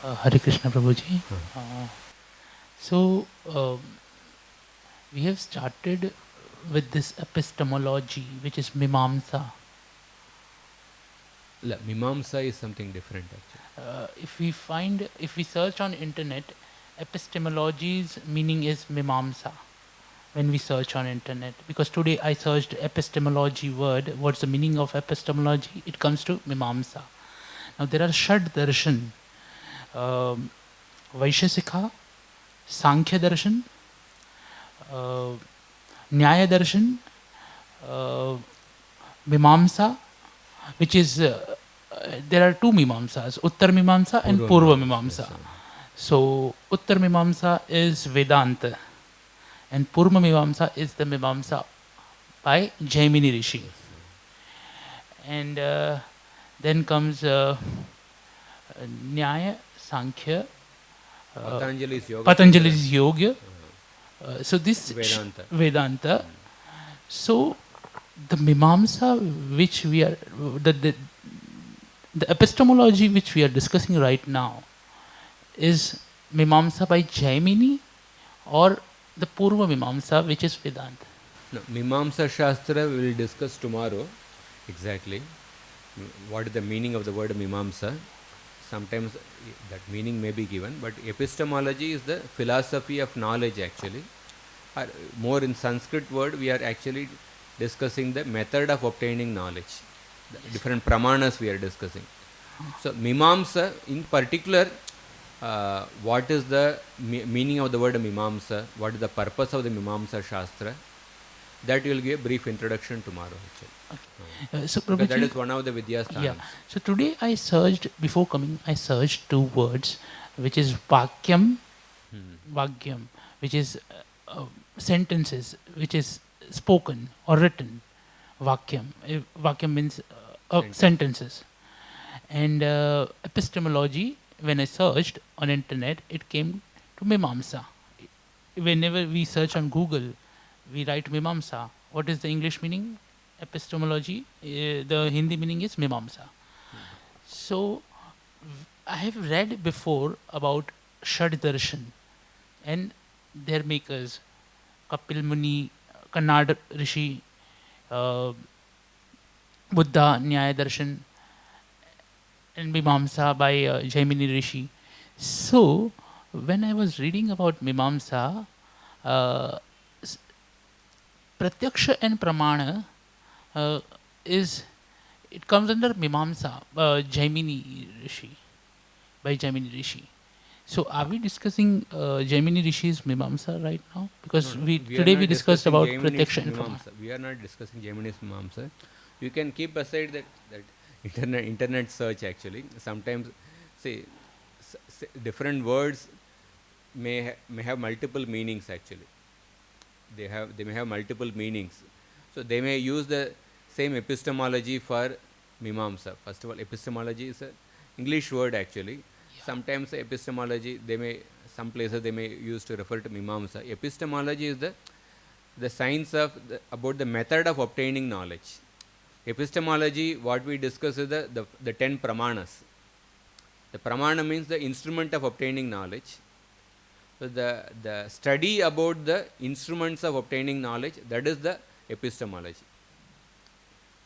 S2: Hare Krishna Prabhuji. So we have started with this epistemology, which is Mimamsa.
S1: Mimamsa is something different actually.
S2: If we search on internet, epistemology's meaning is Mimamsa. When we search on internet, because today I searched epistemology word, what's the meaning of epistemology? It comes to Mimamsa. Now there are Shad Darshan, Vaishyasikha, Sankhya Darshan, Nyaya Darshan, Mimamsa, which is, there are 2 Mimamsas, Uttar Mimamsa and Purva Mimamsa. So Uttar Mimamsa is Vedanta, and Purva Mimamsa is the Mimamsa by Jaimini Rishi. And then comes Nyaya, Sankhya, Patanjali's Yoga. So this Vedanta. So the Mimamsa which we are, the epistemology which we are discussing right now is Mimamsa by Jaimini or the Purva Mimamsa, which is Vedanta?
S1: No, Mimamsa Shastra we will discuss tomorrow exactly what is the meaning of the word Mimamsa. Sometimes that meaning may be given, but epistemology is the philosophy of knowledge actually. Or more in Sanskrit word, we are actually discussing the method of obtaining knowledge. The different pramanas we are discussing. So Mimamsa in particular, what is the meaning of the word Mimamsa, what is the purpose of the Mimamsa Shastra, that will give a brief introduction tomorrow actually.
S2: Okay. So
S1: Prabhuji, that is one of the Vidyasthanams.
S2: Yeah. So today I searched, before coming, I searched 2 words, which is Vakyam, Vakyam, which is sentences, which is spoken or written. Vakyam. Vakyam means sentences. And epistemology, when I searched on internet, it came to Mimamsa. Whenever we search on Google, we write Mimamsa. What is the English meaning? Epistemology. The Hindi meaning is Mimamsa. So I have read before about Shad Darshan and their makers, Kapil Muni, Kannada Rishi, Buddha, Nyaya Darshan, and Mimamsa by Jaimini Rishi. So when I was reading about Mimamsa, Pratyaksha and Pramana it comes under Mimamsa, Jaimini Rishi, by Jaimini Rishi. So are we discussing Jaimini Rishi's Mimamsa right now? Because today we discussed about Pratyaksha and Pramana.
S1: We are not discussing Jaimini's Mimamsa. You can keep aside that internet search actually. Sometimes, say different words may have multiple meanings actually. They may have multiple meanings. So they may use the same epistemology for Mimamsa. First of all, epistemology is an English word actually. Yeah. Sometimes epistemology, some places they may use to refer to Mimamsa. Epistemology is the science about the method of obtaining knowledge. Epistemology, what we discuss is the 10 pramanas. The pramana means the instrument of obtaining knowledge. So the study about the instruments of obtaining knowledge, that is the epistemology.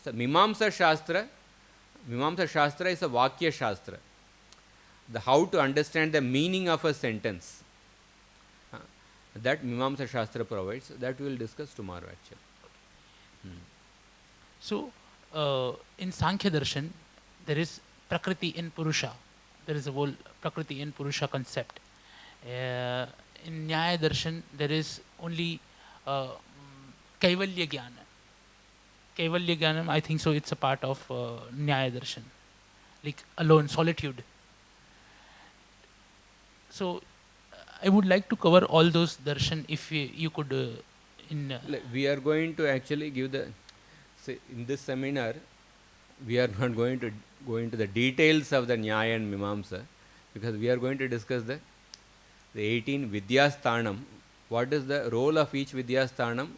S1: So Mimamsa Shastra Mimamsa Shastra is a Vakya Shastra. The how to understand the meaning of a sentence. That Mimamsa Shastra provides. That we will discuss tomorrow actually.
S2: So, in Sankhya Darshan, there is Prakriti in Purusha. There is a whole Prakriti in Purusha concept. In Nyaya Darshan, there is only Kaivalya Jnana. Kaivalya Jnanam, I think so, it's a part of Nyaya Darshan. Like alone, solitude. So, I would like to cover all those darshan if you could.
S1: We are going to actually give the. In this seminar, we are not going to go into the details of the Nyaya and Mimamsa, because we are going to discuss the 18 Vidyasthanam. What is the role of each Vidyasthanam,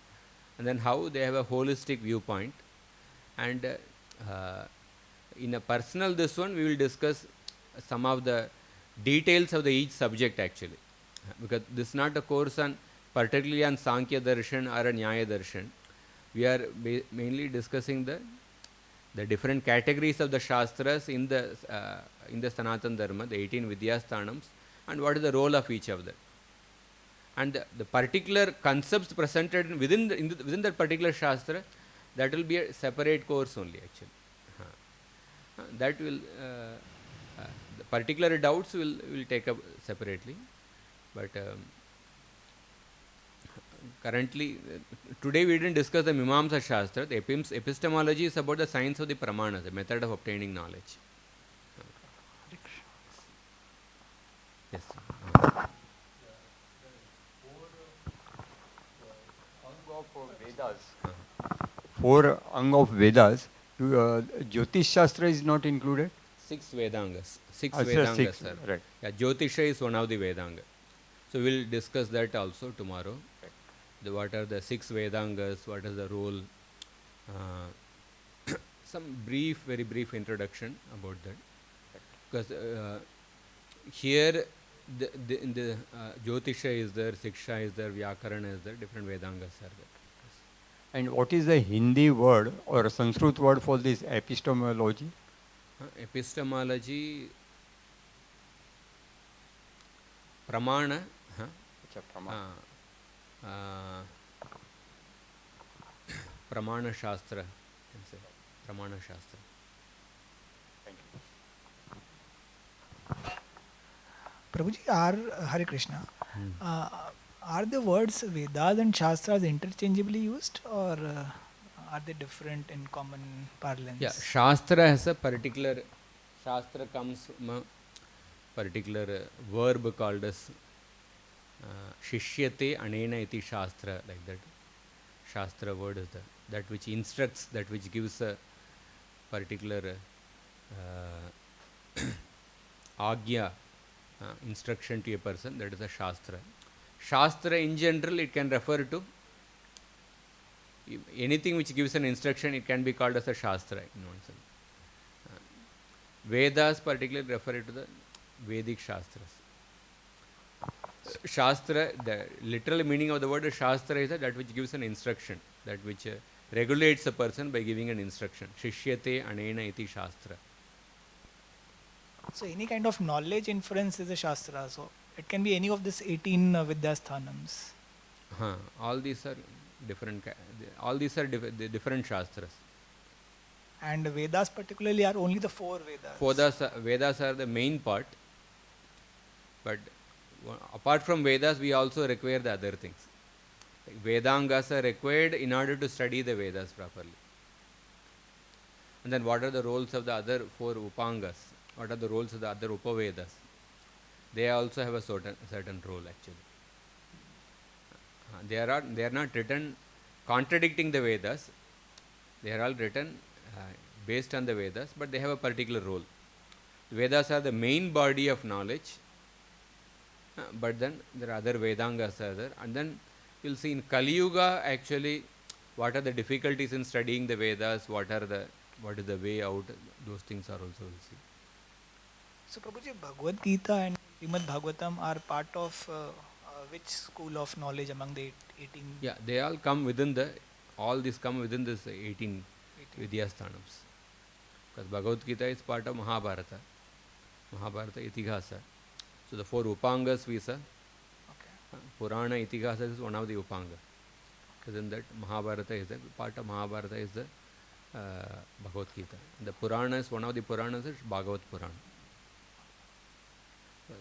S1: and then how they have a holistic viewpoint. And in a personal this one, we will discuss some of the details of the each subject actually, because this is not a course on particularly on Sankhya Darshan or a Nyaya Darshan. We are mainly discussing the different categories of the Shastras in the Sanatana Dharma, the 18 Vidyasthanams, and what is the role of each of them. And the particular concepts presented within that particular Shastra, that will be a separate course only actually. That will the particular doubts will take up separately, but currently today we didn't discuss the Mimamsa Shastra. The epistemology is about the science of the Pramana, the method of obtaining knowledge. Yes.
S3: Four Ang of Vedas, Jyotish Shastra is not included?
S1: 6 Vedangas. 6
S3: Sir,
S1: Vedangas,
S3: six,
S1: sir.
S3: right.
S1: Yeah, Jyotisha is one of the Vedanga. So we will discuss that also tomorrow. What are the 6 Vedangas, what is the role, some very brief introduction about that. Because here in the Jyotisha is there, Siksha is there, Vyakarana is there, different Vedangas are there.
S3: And what is the Hindi word or Sanskrit word for this epistemology?
S1: Epistemology, Pramana, Pramana Shastra, can say. Pramana Shastra.
S3: Thank you.
S4: Prabhuji, Hare Krishna. Are the words Vedas and Shastras interchangeably used, or are they different in common parlance?
S1: Yeah, Shastra has a particular, Shastra comes from a particular verb called as Shishyate Anena iti Shastra, like that. Shastra word is that which instructs, that which gives a particular agya, instruction to a person, that is a Shastra. Shastra in general, it can refer to anything which gives an instruction, it can be called as a Shastra in one sense. Vedas particularly refer to the Vedic Shastras. Shastra, the literal meaning of the word Shastra is that which gives an instruction, that which regulates a person by giving an instruction. Shishyate anena iti Shastra.
S4: So any kind of knowledge inference is a Shastra. So it can be any of these 18 Vidyasthanams.
S1: All these are different. All these are different Shastras.
S4: And Vedas particularly are only the 4 Vedas.
S1: Vedas are the main part, but apart from Vedas, we also require the other things. Like Vedangas are required in order to study the Vedas properly. And then what are the roles of the other 4 Upangas? What are the roles of the other Upavedas? They also have a certain role actually. They are not written contradicting the Vedas. They are all written based on the Vedas, but they have a particular role. The Vedas are the main body of knowledge, but then there are other Vedangas are there. And then you will see in Kali Yuga actually what are the difficulties in studying the Vedas, what is the way out, those things are also we will see.
S4: So Prabhuji, Bhagavad Gita and Srimad Bhagavatam are part of which school of knowledge among the 18?
S1: Yeah, they all come within all these come within this 18 Vidyasthanams. Because Bhagavad Gita is part of Mahabharata. Mahabharata Itihasa. So the 4 Upangas we say.
S4: Okay.
S1: Purana Itihasa is one of the Upanga. Because in that Mahabharata is the part of Mahabharata is the Bhagavad Gita. The Purana is one of the Puranas is Bhagavad Purana.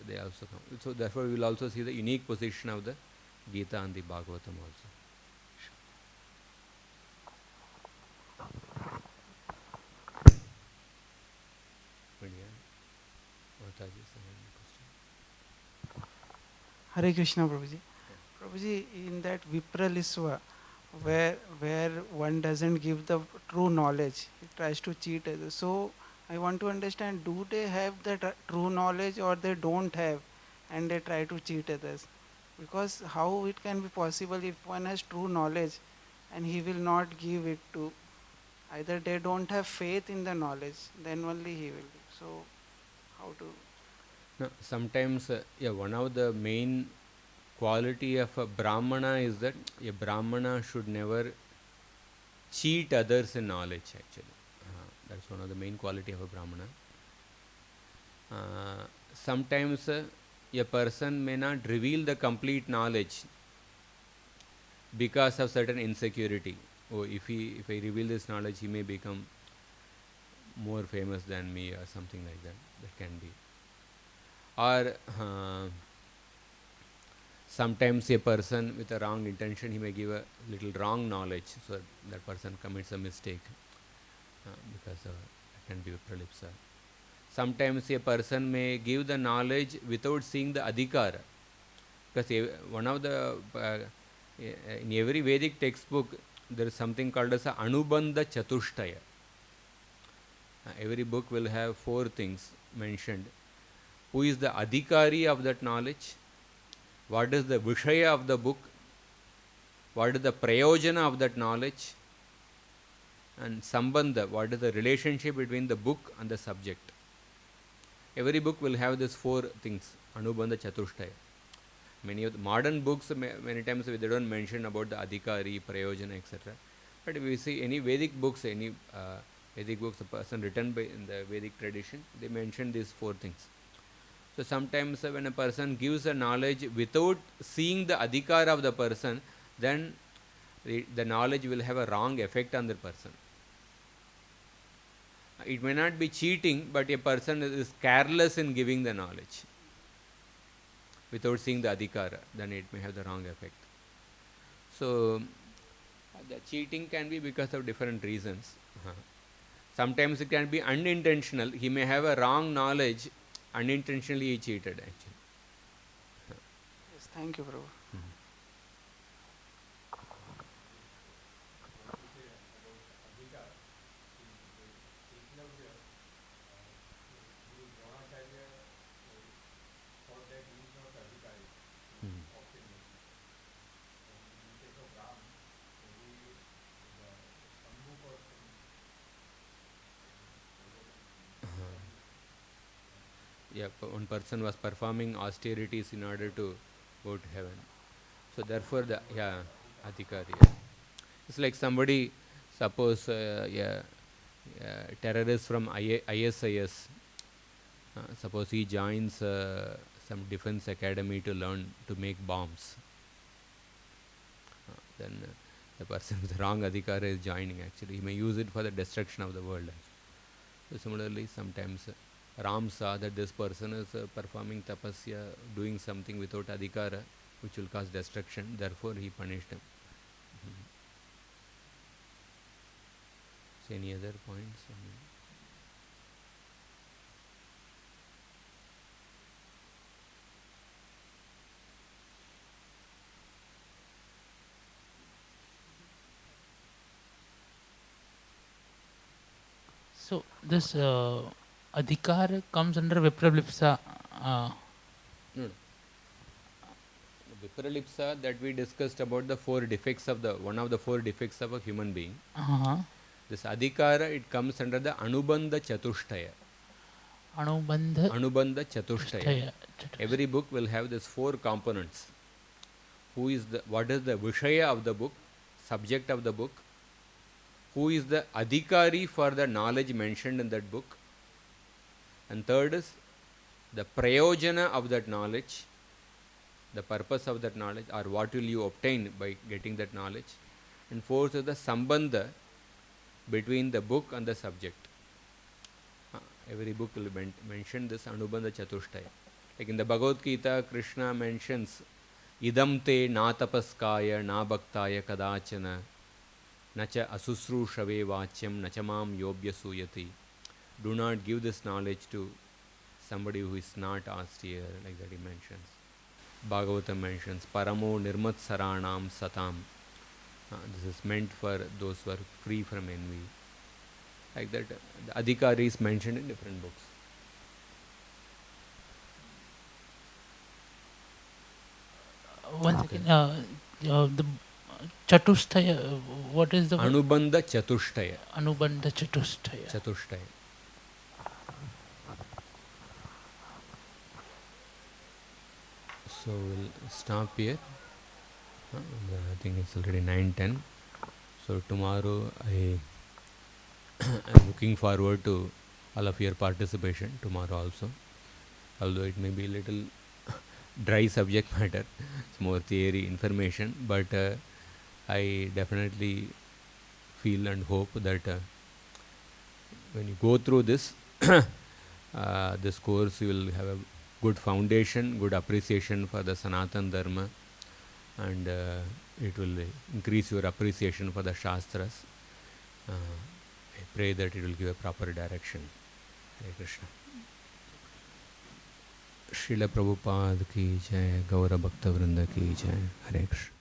S1: They also come. So therefore we will also see the unique position of the Gita and the Bhagavatam also.
S5: Hare Krishna, Prabhuji. Prabhuji, in that Vipralisva, where one doesn't give the true knowledge, he tries to cheat others. So I want to understand, do they have the true knowledge or they don't have and they try to cheat others? Because how it can be possible if one has true knowledge and he will not give it to, either they don't have faith in the knowledge, then only he will give. So how to...
S1: No, sometimes, one of the main quality of a Brahmana is that a Brahmana should never cheat others in knowledge actually. That's one of the main quality of a Brahmana. Sometimes a person may not reveal the complete knowledge because of certain insecurity. Oh, if I reveal this knowledge, he may become more famous than me or something like that. That can be. Or sometimes a person with a wrong intention, he may give a little wrong knowledge, so that person commits a mistake because it can be pralipsa. Sometimes a person may give the knowledge without seeing the adhikara, because one of the in every Vedic textbook there is something called as a anubandha chatushtaya. Every book will have 4 things mentioned. Who is the adhikari of that knowledge? What is the vishaya of the book? What is the prayojana of that knowledge? And sambandha, what is the relationship between the book and the subject? Every book will have these 4 things, anubandha chatushtaya. Many of the modern books, many times they don't mention about the adhikari, prayojana, etc. But if we see any Vedic books, a person written by in the Vedic tradition, they mention these 4 things. So sometimes when a person gives a knowledge without seeing the adhikar of the person, then the knowledge will have a wrong effect on the person. It may not be cheating, but a person is careless in giving the knowledge without seeing the adhikara, then it may have the wrong effect. So the cheating can be because of different reasons. Sometimes it can be unintentional. He may have a wrong knowledge, unintentionally he cheated actually.
S5: Yes, thank you, Prabhu.
S1: One person was performing austerities in order to go to heaven. So therefore, adhikari. Yeah. It's like somebody, suppose terrorist from ISIS. Suppose he joins some defense academy to learn to make bombs. Then the person with the wrong adhikara is joining actually. He may use it for the destruction of the world. So similarly, sometimes Ram saw that this person is performing tapasya, doing something without adhikara, which will cause destruction. Therefore, he punished him. So, any other points?
S2: So this adhikar comes under Vipralipsa.
S1: No. Vipralipsa that we discussed about the 4 defects of one of the 4 defects of a human being. This adhikara, it comes under the anubandha chatushtaya. Anubandha chatushtaya. Every book will have these 4 components. What is the vishaya of the book, subject of the book, who is the adhikari for the knowledge mentioned in that book. And third is the prayojana of that knowledge, the purpose of that knowledge, or what will you obtain by getting that knowledge. And fourth is the sambandha between the book and the subject. Every book will mention this Anubandha Chatushtaya. Like in the Bhagavad Gita, Krishna mentions idam te na tapaskaya na bhaktaya kadachana nacha asusrushave vachyam nachamam yobhya suyati. Do not give this knowledge to somebody who is not austere, like that he mentions. Bhagavatam mentions paramo nirmatsaranam satam. This is meant for those who are free from envy. Like that, the adhikari is mentioned in different books.
S2: One second. The Chatushtaya, what is the word?
S1: Anubandha Chatushtaya.
S2: Anubandha Chatushtaya.
S1: Chatushtaya. So we'll stop here. I think it's already 9:10. So tomorrow I'm looking forward to all of your participation tomorrow also. Although it may be a little dry subject matter, it's more theory information, but I definitely feel and hope that when you go through this this course, you will have a good foundation, good appreciation for the Sanatan Dharma, and it will increase your appreciation for the Shastras. I pray that it will give a proper direction. Hare Krishna. Srila Prabhupada ki jai, Gaura Bhakta Vrinda ki jai. Hare Krishna.